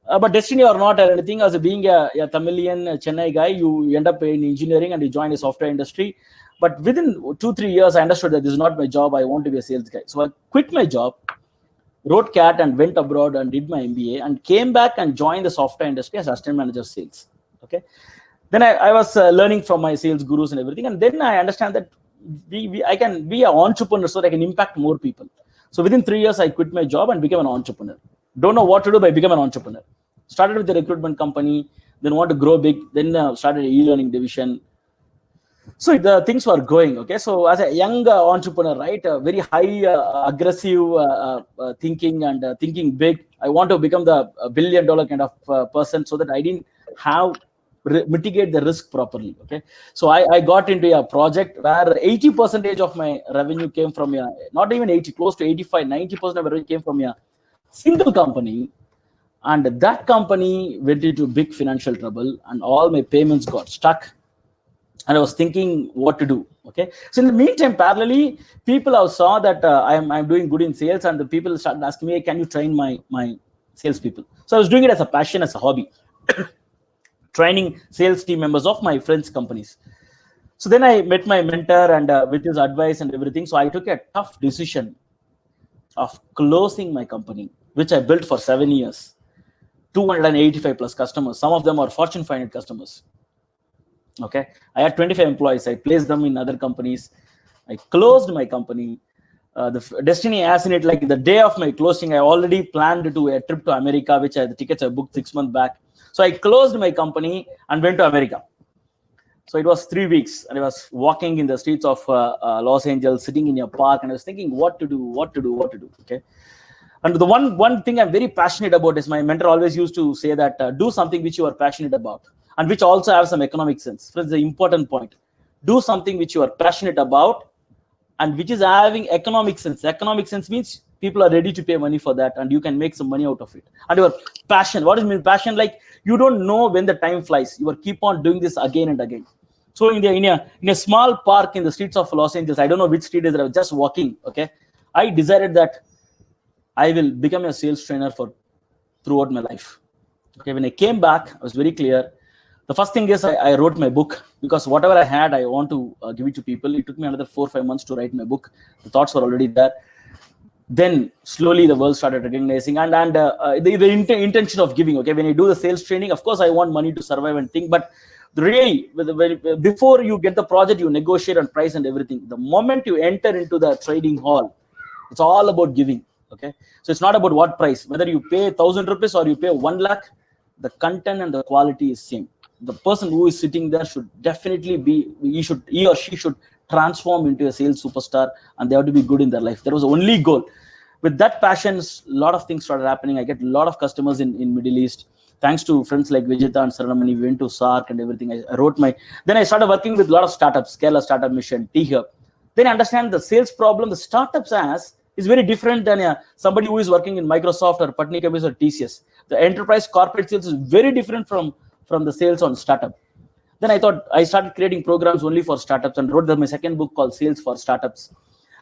But destiny or not or anything, as being a Tamilian Chennai guy, you end up in engineering and you join the software industry. But within 2-3 years, I understood that this is not my job. I want to be a sales guy. So I quit my job, wrote CAT and went abroad and did my MBA and came back and joined the software industry as assistant manager of sales. Okay. Then I was learning from my sales gurus and everything. And then I understand that I can be an entrepreneur so that I can impact more people. So within 3 years, I quit my job and became an entrepreneur. Don't know what to do, but I became an entrepreneur. Started with the recruitment company, then want to grow big, then started an e-learning division. So the things were going, okay. So as a young entrepreneur, right, very high aggressive thinking and thinking big. I want to become the $1 billion kind of person so that I didn't have mitigate the risk properly. Okay. So I got into a project where 80% of my revenue came from not even 80, close to 85, 90% of revenue came from a single company. And that company went into big financial trouble and all my payments got stuck. And I was thinking what to do. Okay. So in the meantime, parallelly, people have saw that I'm doing good in sales, and the people started asking me, hey, can you train my salespeople? So I was doing it as a passion, as a hobby, training sales team members of my friends' companies. So then I met my mentor and with his advice and everything. So I took a tough decision of closing my company, which I built for 7 years, 285 plus customers. Some of them are Fortune 500 customers. Okay, I had 25 employees. I placed them in other companies. I closed my company. The destiny has in it, like the day of my closing, I already planned to do a trip to America, which the tickets I booked 6 months back. So I closed my company and went to America. So it was 3 weeks, and I was walking in the streets of Los Angeles, sitting in a park, and I was thinking what to do. Okay. And the one thing I'm very passionate about is my mentor always used to say that do something which you are passionate about, and which also have some economic sense. That's the important point. Do something which you are passionate about and which is having economic sense. Economic sense means people are ready to pay money for that, and you can make some money out of it. And your passion, what does it mean passion? Like you don't know when the time flies. You are keep on doing this again and again. So in a small park in the streets of Los Angeles, I don't know which street is, I was just walking. Okay, I decided that I will become a sales trainer throughout my life. Okay, when I came back, I was very clear. The first thing is I wrote my book, because whatever I had, I want to give it to people. It took me another 4 or 5 months to write my book. The thoughts were already there. Then slowly the world started recognizing and the intention of giving. Okay, when you do the sales training, of course I want money to survive and think, but really before you get the project, you negotiate on price and everything. The moment you enter into the trading hall, it's all about giving. Okay, so it's not about what price, whether you pay 1,000 rupees or you pay 1 lakh, the content and the quality is same. The person who is sitting there should definitely he or she should transform into a sales superstar, and they have to be good in their life. That was the only goal. With that passion, a lot of things started happening. I get a lot of customers in Middle East, thanks to friends like Vijeta and Saranamani. We went to SARC and everything. Then I started working with a lot of startups, Kerala Startup Mission, T-Hub. Then I understand the sales problem the startups has is very different than somebody who is working in Microsoft or Patni or TCS. The enterprise corporate sales is very different from the sales on startup. Then I thought I started creating programs only for startups and wrote my second book called Sales for Startups.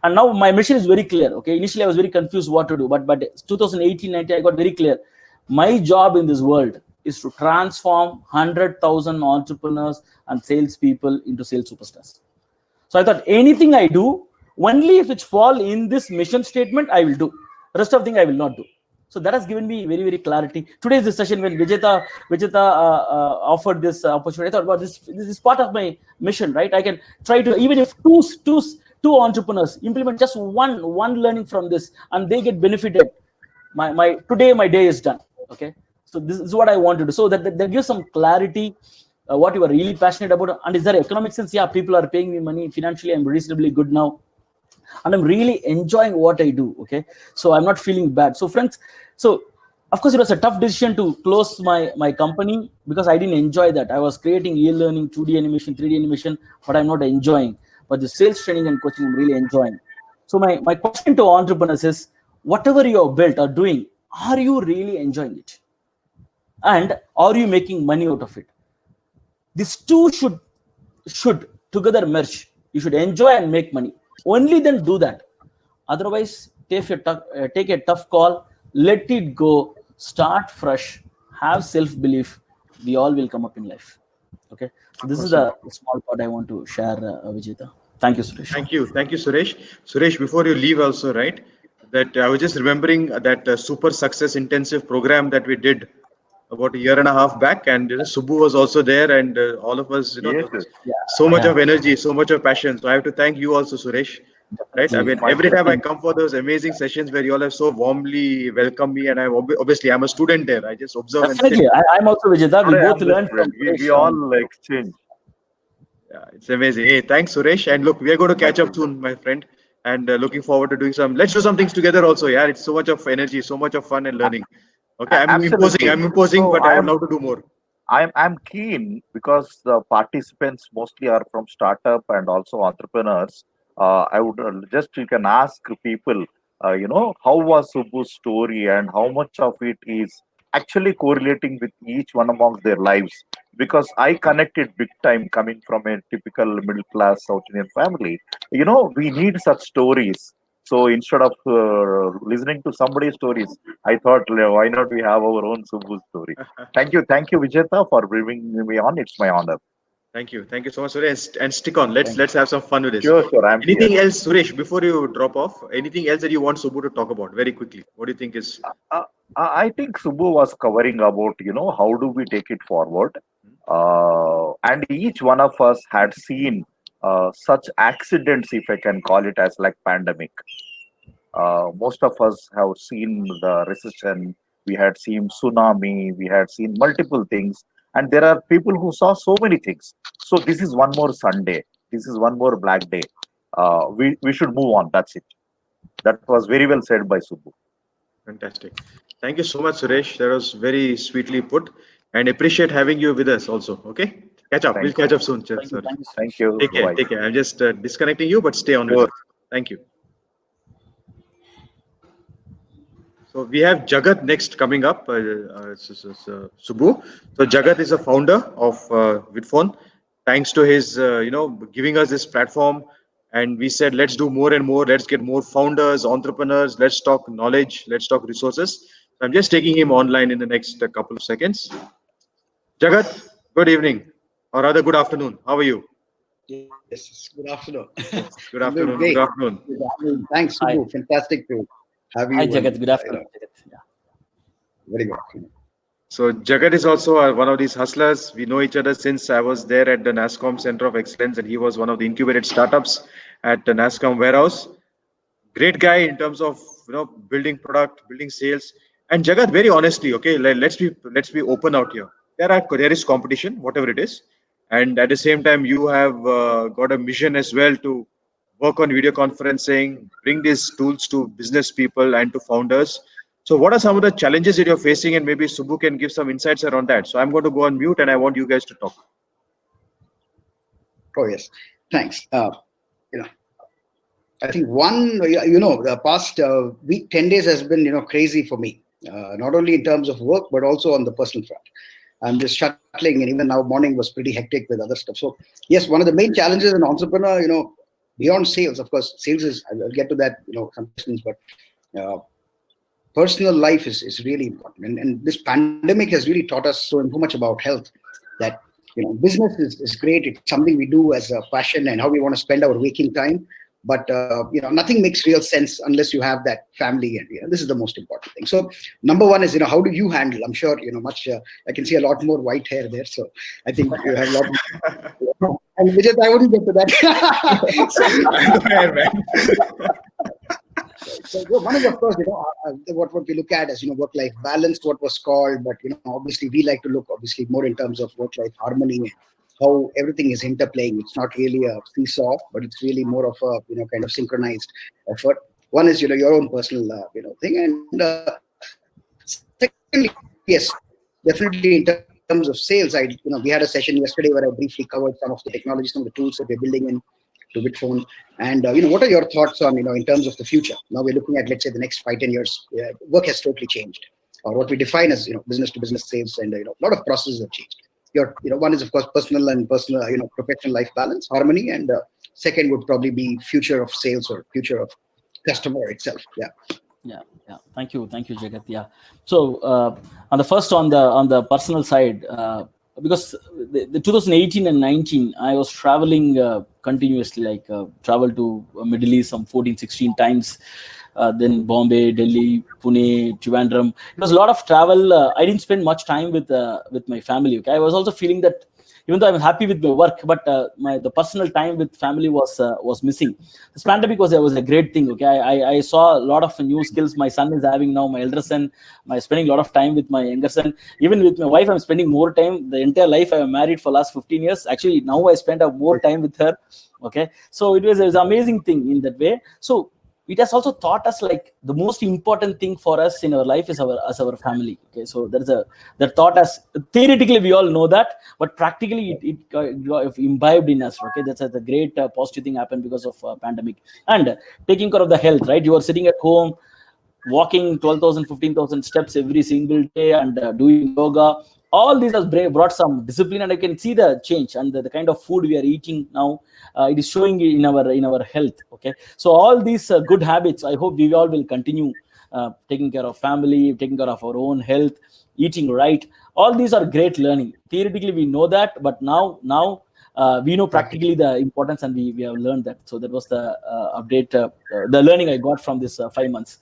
And now my mission is very clear. Okay, initially I was very confused what to do, but 2018-19 I got very clear. My job in this world is to transform 100,000 entrepreneurs and salespeople into sales superstars. So I thought anything I do, only if it fall in this mission statement, I will do. The rest of the thing I will not do. So that has given me very, very clarity. Today's the session when Vijeta offered this opportunity. I thought, well, this is part of my mission, right? I can try to, even if two entrepreneurs implement just one learning from this and they get benefited, today my day is done. Okay, so this is what I want to do. So that gives some clarity. What you are really passionate about, and is there economic sense? Yeah, people are paying me money financially. I'm reasonably good now, and I'm really enjoying what I do. Okay, so I'm not feeling bad. So friends, so of course it was a tough decision to close my company because I didn't enjoy that. I was creating e-learning, 2D animation, 3D animation, but I'm not enjoying. But the sales training and coaching, I'm really enjoying. So my question to entrepreneurs is, whatever you have built or doing, are you really enjoying it? And are you making money out of it? These two should together merge. You should enjoy and make money. Only then do that. Otherwise, take a tough call, let it go, start fresh, have self-belief. We all will come up in life. Okay. So this is the small part I want to share, Vijeta. Thank you, Suresh. Thank you, Suresh. Suresh, before you leave, also, right? That I was just remembering that super success intensive program that we did about a year and a half back, and Subbu was also there, and all of us, so much of energy, so much of passion. So I have to thank you also, Suresh. Right? I mean, every time I come for those amazing sessions where you all have so warmly welcomed me, and obviously I'm a student there. I just observe. Definitely, I'm also Vijeta. We both learn from. We all exchange. Yeah, it's amazing. Hey, thanks, Suresh. And look, we are going to catch up soon, my friend. And looking forward to doing let's do some things together also. Yeah, it's so much of energy, so much of fun and learning. Okay, I'm imposing, so but I would love to do more. I'm keen because the participants mostly are from startup and also entrepreneurs. I would you can ask people, how was Subbu's story and how much of it is actually correlating with each one amongst their lives. Because I connected big time coming from a typical middle class South Indian family. We need such stories. So instead of listening to somebody's stories, I thought, why not we have our own Subbu story? Thank you, Vijeta, for bringing me on. It's my honor. Thank you so much, Suresh, and stick on. Let's have some fun with this. Sure. Anything else, Suresh? Before you drop off, anything else that you want Subbu to talk about very quickly? What do you think is? I think Subbu was covering about how do we take it forward, and each one of us had seen such accidents, if I can call it as like pandemic. Most of us have seen the recession. We had seen tsunami. We had seen multiple things. And there are people who saw so many things. So this is one more Sunday. This is one more black day. We should move on. That's it. That was very well said by Subbu. Fantastic. Thank you so much, Suresh. That was very sweetly put. And appreciate having you with us also. Okay? Catch up. We'll catch up soon. Thank you. Take care. I'm just disconnecting you, but stay on with us. Thank you. So we have Jagat next coming up. Subbu. So Jagat is a founder of Vidphone. Thanks to his, giving us this platform. And we said, let's do more and more. Let's get more founders, entrepreneurs. Let's talk knowledge. Let's talk resources. So I'm just taking him online in the next couple of seconds. Jagat, good evening, or rather good afternoon. How are you? Yes, good afternoon. Good afternoon. Good afternoon. Thanks, Subbu. Fantastic to have you. Hi, Jagat. Good afternoon. Yeah. Very good afternoon. So Jagat is also one of these hustlers. We know each other since I was there at the NASSCOM Center of Excellence, and he was one of the incubated startups at the NASSCOM warehouse. Great guy in terms of building product, building sales. And Jagat, very honestly, okay, let's be open out here. There is competition, whatever it is, and at the same time, you have got a mission as well to work on video conferencing, bring these tools to business people and to founders. So what are some of the challenges that you're facing, and maybe Subbu can give some insights around that. So I'm going to go on mute and I want you guys to talk. Oh, yes. Thanks. I think the past week, 10 days has been, crazy for me, not only in terms of work, but also on the personal front. I'm just shuttling, and even now morning was pretty hectic with other stuff. So yes, one of the main challenges as an entrepreneur, beyond sales, of course, sales is, I'll get to that, some questions, but personal life is really important. And this pandemic has really taught us so much about health that, business is great. It's something we do as a passion and how we want to spend our waking time. But, nothing makes real sense unless you have that family. And, this is the most important thing. So number one is, how do you handle? I'm sure, I can see a lot more white hair there. So I think you have a lot more. And Vijay, I wouldn't get to that. So one is, of course, what we look at as, work-life balance, what was called, but, obviously we like to look more in terms of work-life harmony, and how everything is interplaying. It's not really a seesaw, but it's really more of a, kind of synchronized effort. One is, your own personal, thing. And secondly, yes, definitely in terms of sales, we had a session yesterday where I briefly covered some of the technology, some of the tools that we're building in to Bitphone. And, what are your thoughts on, in terms of the future? Now we're looking at, let's say, the next 5-10 years. Work has totally changed, or what we define as, business to business sales, and, a lot of processes have changed. One is, of course, personal, professional life balance, harmony. And second would probably be future of sales or future of customer itself. Yeah. Thank you, Jagat. Yeah. So on the personal side, because the 2018 and 19, I was traveling continuously, like traveled to Middle East some 14-16 times. Then Bombay, Delhi, Pune, Trivandrum. It was a lot of travel. I didn't spend much time with my family. Okay, I was also feeling that even though I'm happy with my work, but the personal time with family was missing. This pandemic was a great thing. Okay, I saw a lot of new skills my son is having now. My elder son, spending a lot of time with my younger son. Even with my wife, I'm spending more time. The entire life I am married for last 15 years. Actually, now I spend more time with her. Okay, so it was an amazing thing in that way. So it has also taught us, like, the most important thing for us in our life is our family. Okay, so that taught us. Theoretically, we all know that, but practically it got imbibed in us. Okay, that's a great positive thing happened because of pandemic. And taking care of the health, right? You are sitting at home, walking 12,000, 15,000 steps every single day, and doing yoga. All these has brought some discipline, and I can see the change and the kind of food we are eating now. It is showing in our health. Okay, so all these good habits, I hope we all will continue taking care of family, taking care of our own health, eating right. All these are great learning. Theoretically, we know that, but now we know practically the importance, and we have learned that. So that was the update, the learning I got from this 5 months.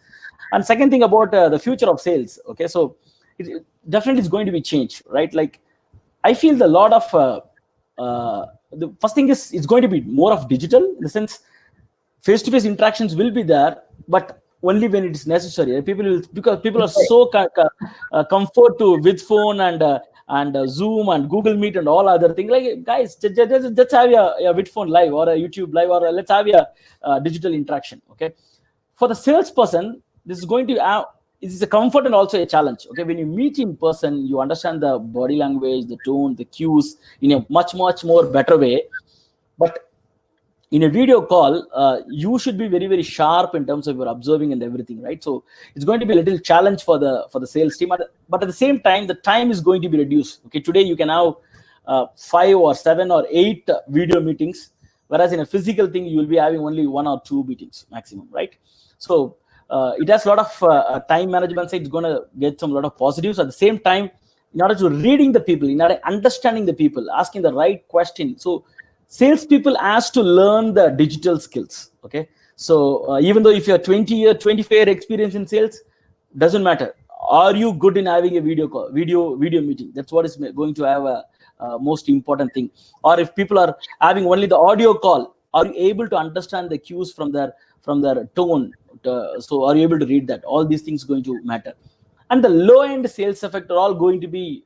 And second thing about the future of sales. Okay, so it definitely is going to be changed, right? Like, I feel a lot of the first thing is it's going to be more of digital, in the sense face-to-face interactions will be there, but only when it is necessary. Because people are so comfort to with phone and Zoom and Google Meet and all other things. Like, guys, just have a with phone live or a YouTube live, or let's have a digital interaction. Okay, for the salesperson, this is going to it is a comfort and also a challenge. Okay, when you meet in person, you understand the body language, the tone, the cues in a much more better way. But in a video call, you should be very, very sharp in terms of your observing and everything, right? So it's going to be a little challenge for the sales team, but at the same time, the time is going to be reduced. Okay, today you can have 5 or 7 or 8 video meetings, whereas in a physical thing you will be having only 1 or 2 meetings maximum, right? So it has a lot of time management side. It's going to get some lot of positives. At the same time, in order to reading the people, in order to understanding the people, asking the right question. So salespeople has to learn the digital skills. Okay, so even though if you have 25-year experience in sales, doesn't matter. Are you good in having a video call, video meeting? That's what is going to have a most important thing. Or if people are having only the audio call, are you able to understand the cues from their tone? So are you able to read that? All these things going to matter. And the low end sales effect are all going to be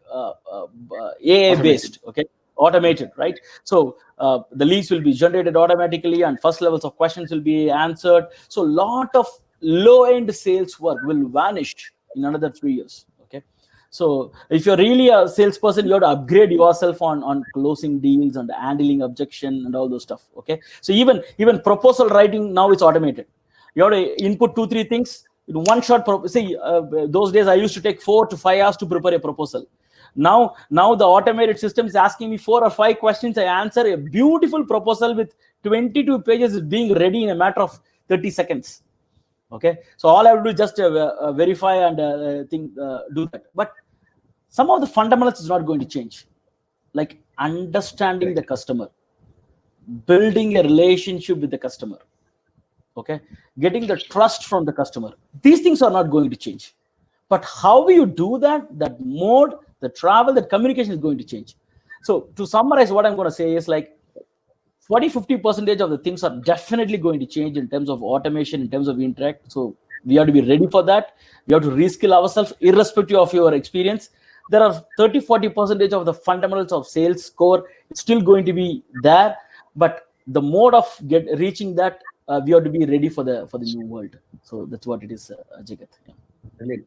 AI based. Okay, automated, right? So the leads will be generated automatically, and first levels of questions will be answered. So a lot of low end sales work will vanish in another 3 years. Okay, so if you're really a salesperson, you have to upgrade yourself on closing deals and handling objection and all those stuff. Okay, so even proposal writing now it's automated. You have to input 2-3 things in one shot. Those days I used to take 4 to 5 hours to prepare a proposal. Now the automated system is asking me 4 or 5 questions. I answer a beautiful proposal with 22 pages is being ready in a matter of 30 seconds. Okay, so all I have to do is just verify and do that. But some of the fundamentals is not going to change, like understanding the customer, building a relationship with the customer, okay, getting the trust from the customer. These things are not going to change. But how you do that, that mode, the travel, that communication is going to change. So to summarize, what I'm going to say is like 40-50% of the things are definitely going to change in terms of automation, in terms of interact. So we have to be ready for that. We have to reskill ourselves irrespective of your experience. There are 30-40% of the fundamentals of sales core still going to be there, but the mode of reaching that, we have to be ready for the new world. So that's what it is, Jagat. Yeah. Brilliant.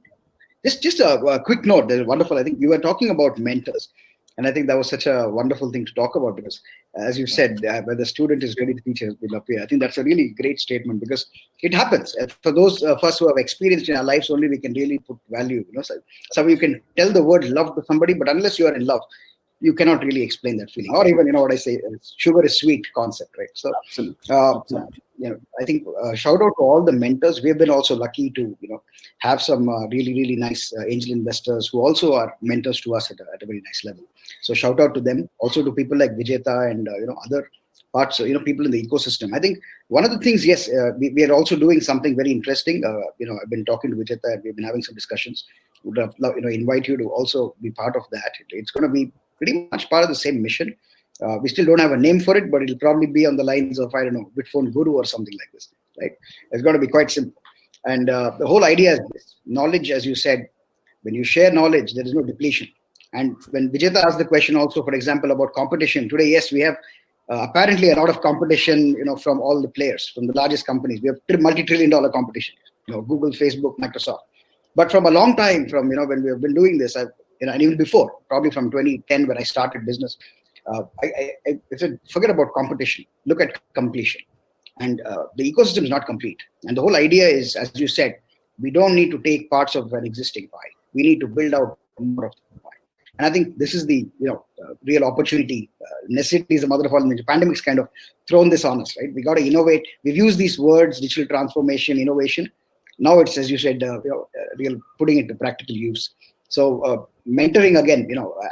Just a quick note. That's wonderful. I think you were talking about mentors, and I think that was such a wonderful thing to talk about, because, as you said, when the student is ready, the teacher will appear. I think that's a really great statement, because it happens. For those of us who have experienced in our lives, only we can really put value. So you can tell the word love to somebody, but unless you are in love, you cannot really explain that feeling. Or even, what I say, sugar is sweet concept, right? So, absolutely. I think shout out to all the mentors. We've been also lucky to, have some really, really nice angel investors who also are mentors to us at a very nice level. So shout out to them. Also to people like Vijeta and, other parts, people in the ecosystem. I think one of the things, yes, we are also doing something very interesting. I've been talking to Vijeta and we've been having some discussions. Would have, invite you to also be part of that. It's going to be pretty much part of the same mission. We still don't have a name for it, but it'll probably be on the lines of, I don't know, Bitphone Guru or something like this, right? It's going to be quite simple. And the whole idea is this. Knowledge, as you said, when you share knowledge, there is no depletion. And when Vijeta asked the question also, for example, about competition, today, yes, we have apparently a lot of competition, from all the players, from the largest companies. We have multi-trillion-dollar competition, Google, Facebook, Microsoft. But from a long time, from, when we have been doing this, and even before, probably from 2010 when I started business, I said, forget about competition, look at completion. And the ecosystem is not complete. And the whole idea is, as you said, we don't need to take parts of an existing pie. We need to build out more of the pie. And I think this is the real opportunity. Necessity is the mother of all invention. The pandemic's kind of thrown this on us, right? We got to innovate. We've used these words, digital transformation, innovation. Now it's, as you said, real putting it to practical use. So mentoring again,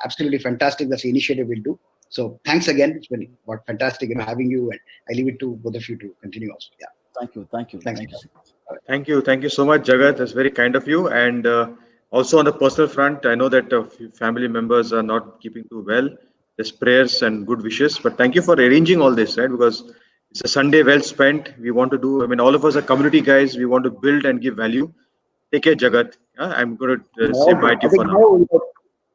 absolutely fantastic. That's the initiative we'll do. So thanks again. It's been fantastic having you, and I leave it to both of you to continue also. Yeah. Thank you. Thank you so much, Jagat. That's very kind of you. And also on the personal front, I know that family members are not keeping too well. There's prayers and good wishes, but thank you for arranging all this, right? Because it's a Sunday well spent. We want to do, all of us are community guys. We want to build and give value. Take care, Jagat. I'm going to say bye to you for now.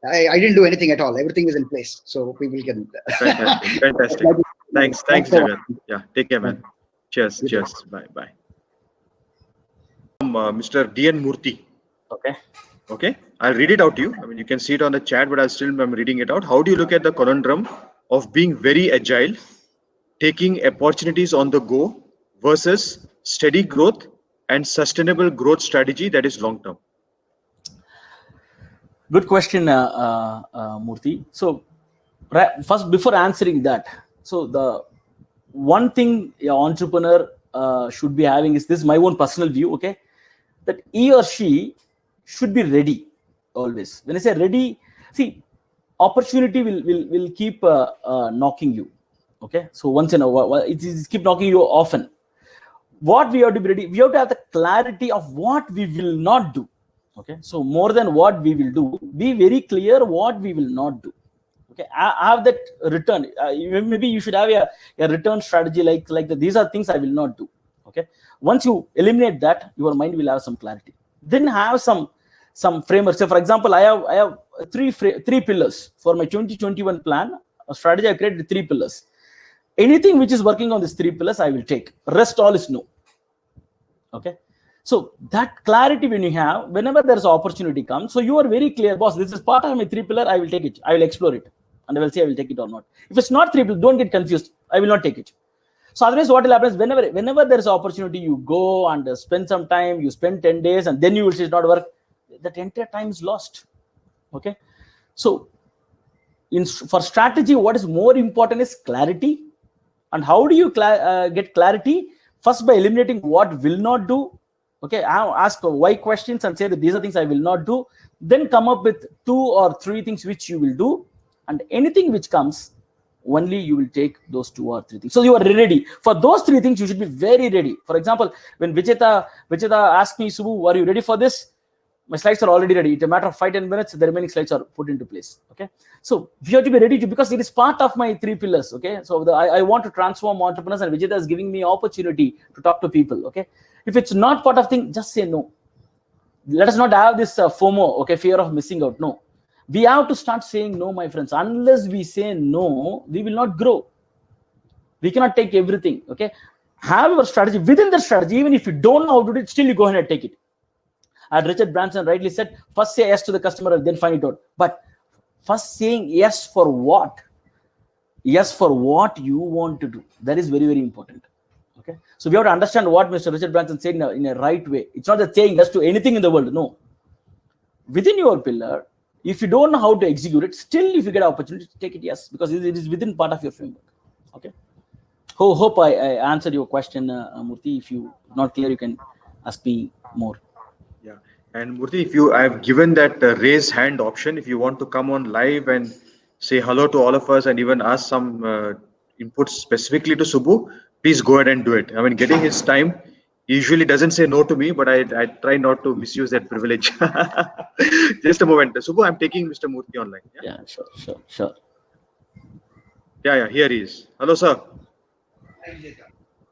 I didn't do anything at all. Everything is in place, so people can. Fantastic. Thanks, Jagat. Yeah, take care, man. Cheers. Bye. Mr. DN Murthy. Okay. I'll read it out to you. You can see it on the chat, but I'm reading it out. How do you look at the conundrum of being very agile, taking opportunities on the go, versus steady growth and sustainable growth strategy that is long term? Good question, Murthy. So first, before answering that, so the one thing an entrepreneur should be having is this, my own personal view, okay, that he or she should be ready always. When I say ready, see, opportunity will keep knocking you, okay? So once in a while, it keep knocking you often. What we have to be ready, we have to have the clarity of what we will not do. Okay, so more than what we will do, be very clear what we will not do. Okay, I have that return. Maybe you should have a return strategy like that. These are things I will not do. Okay, once you eliminate that, your mind will have some clarity. Then have some framework. So, for example, I have three pillars for my 2021 plan. A strategy I created 3 pillars. Anything which is working on these 3 pillars, I will take. Rest all is no. Okay. So that clarity when you have, whenever there's an opportunity comes, so you are very clear, boss, this is part of my 3 pillar, I will take it. I will explore it. And I will say I will take it or not. If it's not 3 pillar, don't get confused. I will not take it. So otherwise what will happen is whenever there's an opportunity, you go and spend some time, you spend 10 days and then you will see it not work. That entire time is lost. Okay. So for strategy, what is more important is clarity. And how do you get clarity? First, by eliminating what will not do. Okay, I'll ask why questions and say that these are things I will not do. Then come up with 2 or 3 things which you will do, and anything which comes, only you will take those 2 or 3 things. So you are ready for those 3 things. You should be very ready. For example, when Vijeta asked me, Subbu, are you ready for this? My slides are already ready. It's a matter of 5-10 minutes. The remaining slides are put into place. Okay, so you have to be ready to, because it is part of my 3 pillars. Okay, so I want to transform entrepreneurs, and Vijeta is giving me opportunity to talk to people. Okay, if it's not part of thing, just say no. Let us not have this FOMO. Okay, fear of missing out. No, we have to start saying no, my friends. Unless we say no, we will not grow. We cannot take everything. Okay, have your strategy. Within the strategy, even if you don't know how to do it, still you go ahead and take it. And Richard Branson rightly said, first say yes to the customer and then find it out. But first saying yes for what? Yes for what you want to do. That is very, very important. Okay. So we have to understand what Mr. Richard Branson said in a right way. It's not that saying yes to anything in the world. No. Within your pillar, if you don't know how to execute it, still if you get an opportunity to take it, yes, because it is within part of your framework. Okay. Hope I answered your question, Murthy. If you not clear, you can ask me more. Yeah, and Murthy, I've given that raise hand option. If you want to come on live and say hello to all of us and even ask some inputs specifically to Subbu, please go ahead and do it. I mean, getting his time, he usually doesn't say no to me, but I try not to misuse that privilege. Just a moment. Subbu, I'm taking Mr. Murthy online. Yeah, sure. Yeah, here he is. Hello, sir.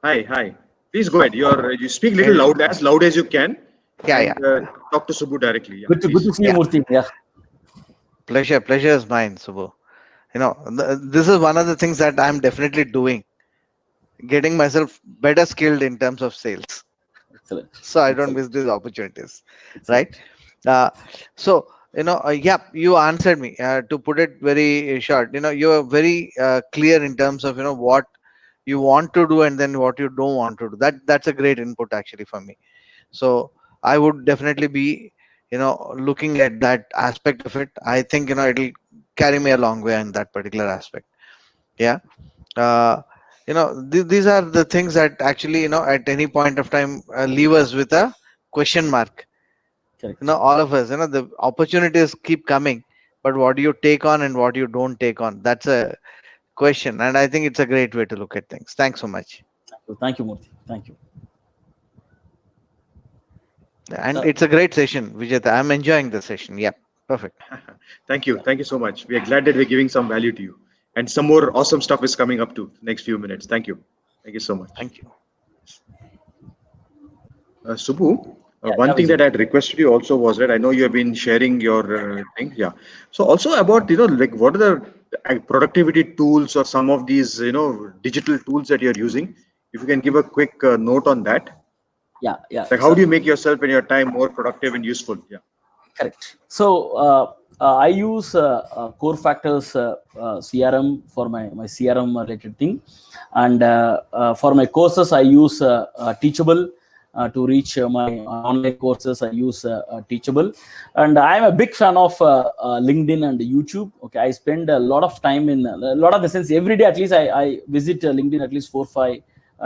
Hi. Please go ahead. You speak a little loud as you can. Yeah. Talk to Subbu directly. Yeah, good to see you, Murthy. Yeah. Pleasure is mine, Subbu. This is one of the things that I'm definitely doing, getting myself better skilled in terms of sales. Excellent. So I don't miss these opportunities, right? So you answered me. To put it very short, you are very clear in terms of what you want to do and then what you don't want to do. That's a great input actually for me. So I would definitely be looking at that aspect of it. I think it'll carry me a long way in that particular aspect. Yeah. These are the things that actually at any point of time leave us with a question mark. Correct. All of us, the opportunities keep coming, but what do you take on and what you don't take on, that's a question. And I think it's a great way to look at things. Thanks so much. Thank you, Murthy. Thank you. And it's a great session, Vijeta. I'm enjoying the session. Yeah, perfect. Thank you so much. We are glad that we're giving some value to you, and some more awesome stuff is coming up to next few minutes. Thank you so much. Thank you. Subbu, one thing that I had requested you also was that I know you have been sharing your thing. Yeah. So also about like what are the productivity tools or some of these digital tools that you're using? If you can give a quick note on that. Yeah. Like how do you make yourself and your time more productive and useful? Yeah. Correct. So I use Core Factors CRM for my CRM related thing, and for my courses I use Teachable. To reach my online courses, I use Teachable, and I'm a big fan of LinkedIn and YouTube. Okay, I spend a lot of time in a lot of the sense every day. At least I visit LinkedIn at least 4-5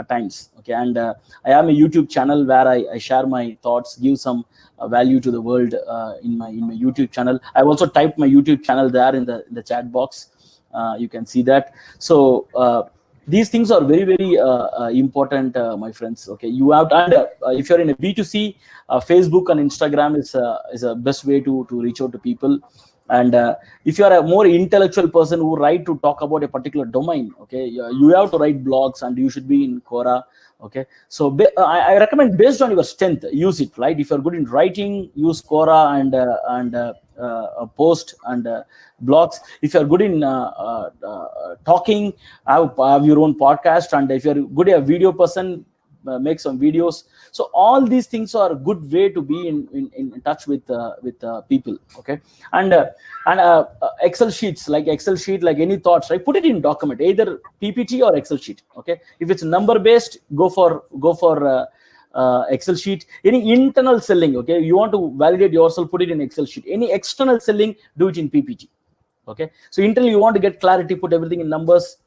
times. Okay, and I have a YouTube channel where I share my thoughts, give some value to the world in my YouTube channel. I've also typed my YouTube channel there in the chat box. You can see that. So these things are very, very important, my friends. Okay, you have to, and if you're in a B2C, Facebook and Instagram is a best way to reach out to people. And if you are a more intellectual person who write to talk about a particular domain, okay, you have to write blogs and you should be in Quora. Okay, so I recommend based on your strength, use it, right? If you're good in writing, use Quora and post and blogs. If you're good in talking, have your own podcast. And if you're good a video person, make some videos. So all these things are a good way to be in touch with people. Okay, and Excel sheets, like any thoughts, right? Put it in document, either PPT or Excel sheet. Okay, if it's number based, go for Excel sheet. Any internal selling, okay, you want to validate yourself, put it in Excel sheet. Any external selling, do it in PPT. Okay, so internal you want to get clarity, put everything in numbers,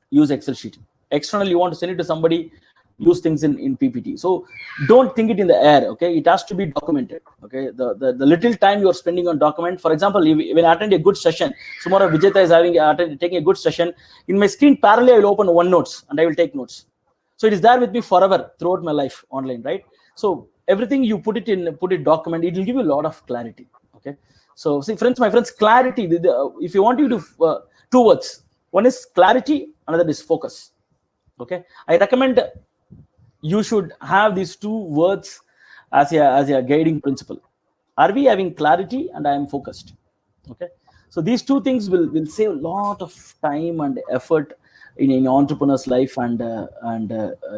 use Excel sheet. External you want to send it to somebody, use things in PPT. So don't think it in the air. Okay, it has to be documented. Okay, the little time you are spending on document. For example, when I attend a good session, tomorrow Vijeta is taking a good session. In my screen parallel, I will open OneNotes and I will take notes. So it is there with me forever throughout my life online, right? So everything you put it document, it will give you a lot of clarity. Okay, so see, my friends, clarity. If you want you to two words. One is clarity, another is focus. Okay, I recommend you should have these two words as a guiding principle. Are we having clarity and I am focused? Okay, so these two things will save a lot of time and effort in an entrepreneur's life, and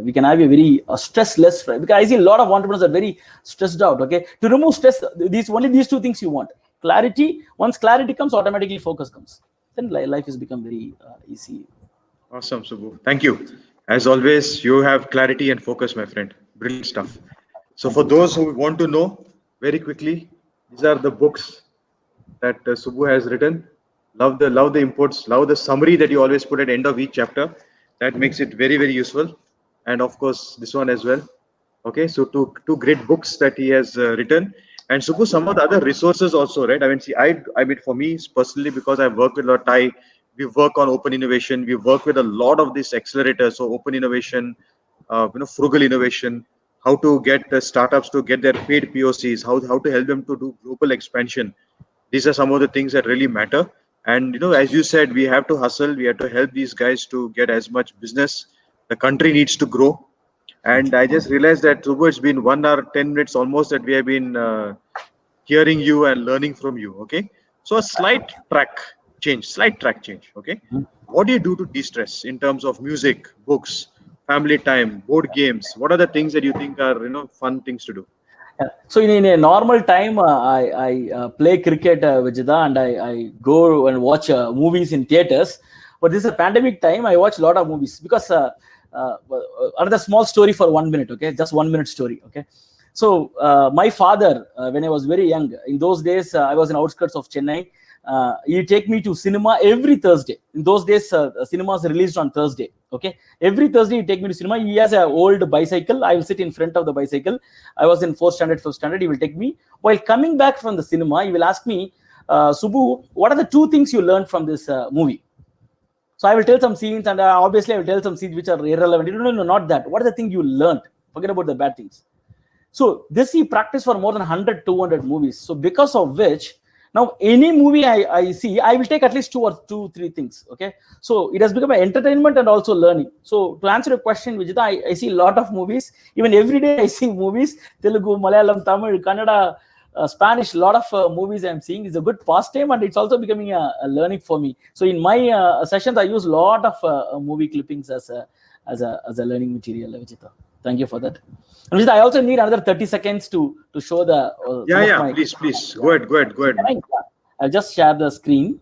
we can have a very stress-less, because I see a lot of entrepreneurs are very stressed out. Okay, to remove stress, these two things you want. Clarity. Once clarity comes, automatically focus comes. Then life has become very easy. Awesome, Subbu. Thank you. As always, you have clarity and focus, my friend. Brilliant stuff. So for those who want to know, very quickly, these are the books that Subbu has written. Love the inputs, love the summary that you always put at the end of each chapter. That makes it very, very useful. And of course, this one as well. Okay, so two great books that he has written. And Subbu, some of the other resources also, right? I mean, see, I mean, for me personally, because I work with a lot, we work on open innovation. We work with a lot of these accelerators. So open innovation, frugal innovation, how to get the startups to get their paid POCs, how to help them to do global expansion. These are some of the things that really matter. And as you said, we have to hustle. We have to help these guys to get as much business. The country needs to grow. And I just realized that Subbu, it's been 1 hour 10 minutes almost that we have been hearing you and learning from you. Okay, so a slight track change. Okay, what do you do to de-stress in terms of music, books, family time, board games? What are the things that you think are fun things to do? Yeah. So in a normal time, I play cricket, Vijita, and I go and watch movies in theaters. But this is a pandemic time. I watch a lot of movies because another small story for 1 minute. Okay, just 1 minute story. Okay, so my father, when I was very young, in those days, I was in outskirts of Chennai. He'd take me to cinema every Thursday. In those days, cinemas released on Thursday. Okay, every Thursday he'd take me to cinema. He has an old bicycle. I will sit in front of the bicycle. I was in 4th standard, 5th standard. He will take me. While coming back from the cinema, he will ask me, Subbu, what are the two things you learned from this movie? So I will tell some scenes, and obviously I will tell some scenes which are irrelevant. No, not that. What are the things you learned? Forget about the bad things. So this he practiced for more than 100, 200 movies. So because of which, now any movie I see, I will take at least 2 or 3 things. Okay, so it has become an entertainment and also learning. So to answer your question, Vijita, I see a lot of movies. Even every day I see movies: Telugu, Malayalam, Tamil, Kannada, Spanish. A lot of movies I'm seeing. It's a good pastime, and it's also becoming a learning for me. So in my sessions, I use a lot of movie clippings as a learning material, Vijita. Thank you for that. And Vijita, I also need another 30 seconds to show the. Please. Go ahead. I'll just share the screen.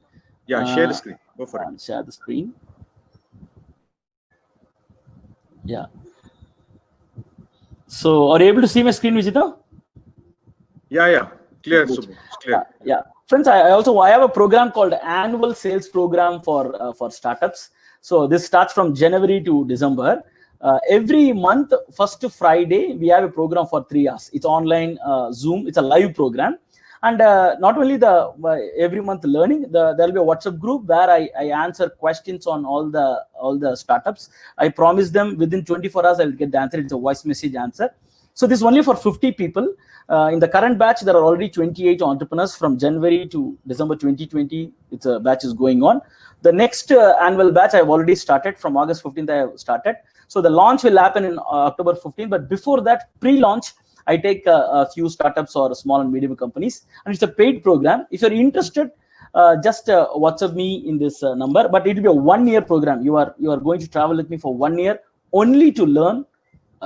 Yeah, share the screen. Go for it. Share the screen. Yeah. So, are you able to see my screen, Vijita? Yeah. Clear, Subbu. It's clear. Yeah. Friends, I have a program called Annual Sales Program for startups. So this starts from January to December. Every month, first Friday, we have a program for 3 hours. It's online Zoom. It's a live program. And not only every month learning, there will be a WhatsApp group where I answer questions on all the startups. I promise them within 24 hours I will get the answer. It's a voice message answer. So this is only for 50 people. In the current batch, there are already 28 entrepreneurs from January to December 2020. It's a batch is going on. The next annual batch I've already started. From August 15th, I have started. So the launch will happen in October 15th. But before that, pre-launch, I take a few startups or small and medium companies. And it's a paid program. If you're interested, just WhatsApp me in this number. But it will be a 1-year program. You are going to travel with me for 1 year only to learn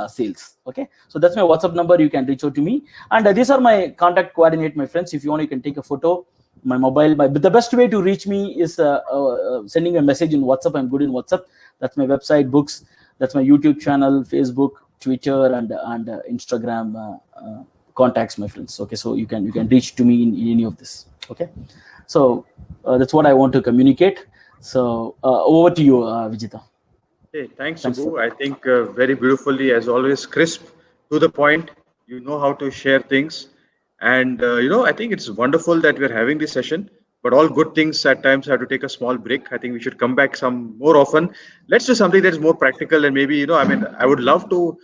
sales. Okay, so that's my WhatsApp number. You can reach out to me, and these are my contact coordinate, my friends. If you want, you can take a photo. My mobile. But the best way to reach me is sending a message in WhatsApp. I'm good in WhatsApp. That's my website, books. That's my YouTube channel, Facebook, Twitter, and Instagram contacts, my friends. Okay, so you can reach to me in any of this. Okay, so that's what I want to communicate. So over to you, Vijita. Hey, thanks, Thanks, Subbu. sir. I think very beautifully, as always, crisp, to the point. You know how to share things. And, I think it's wonderful that we're having this session, but all good things at times have to take a small break. I think we should come back some more often. Let's do something that's more practical. And maybe, I would love to,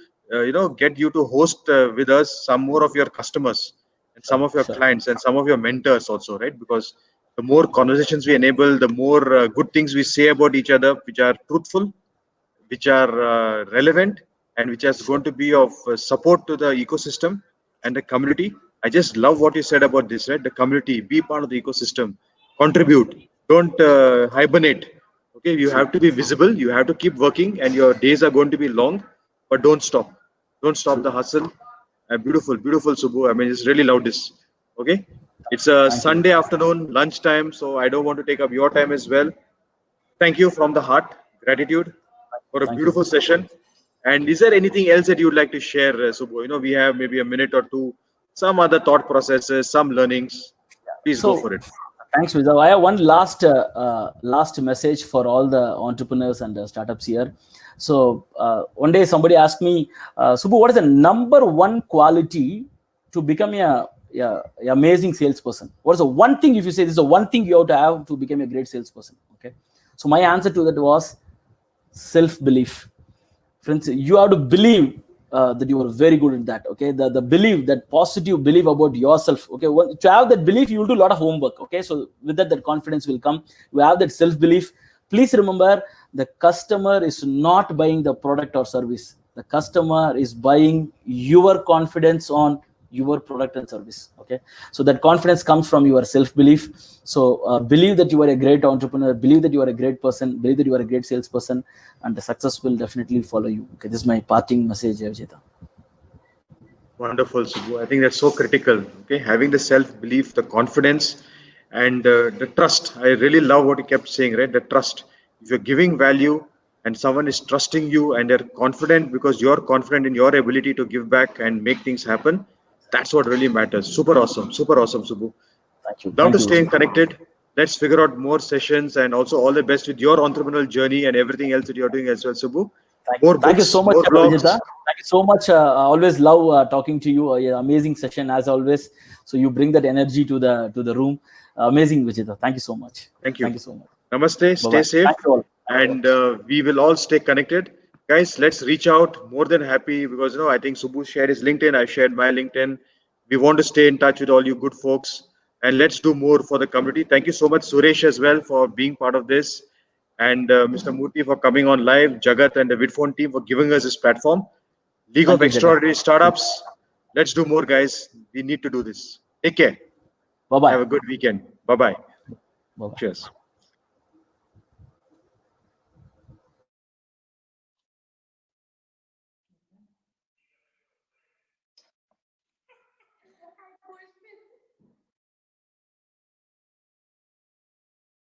get you to host with us some more of your customers and some Sure, of your sure. clients and some of your mentors also, right? Because the more conversations we enable, the more good things we say about each other, which are truthful, which are relevant, and which is going Sure. to be of support to the ecosystem and the community. I just love what you said about this, right? The community, be part of the ecosystem, contribute, don't hibernate. Okay, you have to be visible, you have to keep working, and your days are going to be long, but don't stop. Don't stop True. the hustle. Beautiful, beautiful, Subbu. I mean, just really love this. Okay, it's a Thank you. Sunday afternoon, lunchtime, so I don't want to take up your time as well. Thank you from the heart. Gratitude for a Thank you. beautiful session. And is there anything else that you would like to share, Subbu? We have maybe a minute or two, some other thought processes, some learnings. Please go So for it. thanks, Vijay. I have one last message for all the entrepreneurs and startups here. So one day somebody asked me, Subbu, what is the number one quality to become a amazing salesperson? What is the one thing, if you say this is the one thing you have to become a great salesperson? Okay. So my answer to that was self-belief. Friends, you have to believe that you are very good at that. Okay, the belief, that positive belief about yourself. Okay, to have that belief, you will do a lot of homework. Okay, so with that confidence will come. You have that self-belief. Please remember, the customer is not buying the product or service. The customer is buying your confidence on your product and service. Okay, so that confidence comes from your self-belief. So believe that you are a great entrepreneur, believe that you are a great person, believe that you are a great salesperson, and the success will definitely follow you. Okay, this is my parting message, Vijeta. Wonderful, Subbu. I think that's so critical. Okay, having the self-belief, the confidence, and the trust. I really love what you kept saying, right? The trust. If you're giving value and someone is trusting you and they're confident because you're confident in your ability to give back and make things happen, that's what really matters. Super awesome, Subbu. Love Thank to you, stay Vijeta. connected. Let's figure out more sessions and also all the best with your entrepreneurial journey and everything else that you're doing as well, Subbu. More Thank you books, so much, more blogs. Vijeta. Thank you so much. I always love talking to you. Yeah, amazing session as always. So you bring that energy to the room. Amazing, Vijeta. Thank you so much. Thank Thank you. you so much. Namaste. Bye Stay bye. safe. Thank you all. And we will all stay connected. Guys, let's reach out. More than happy because, I think Subbu shared his LinkedIn. I shared my LinkedIn. We want to stay in touch with all you good folks. And let's do more for the community. Thank you so much, Suresh, as well, for being part of this. And Mr. Murthy for coming on live. Jagat and the Vidphone team for giving us this platform. League Thank of you, Vijeta. Extraordinary Startups. Let's do more, guys. We need to do this. Take care. Bye Have bye. a good weekend. Bye bye. Bye bye. Cheers.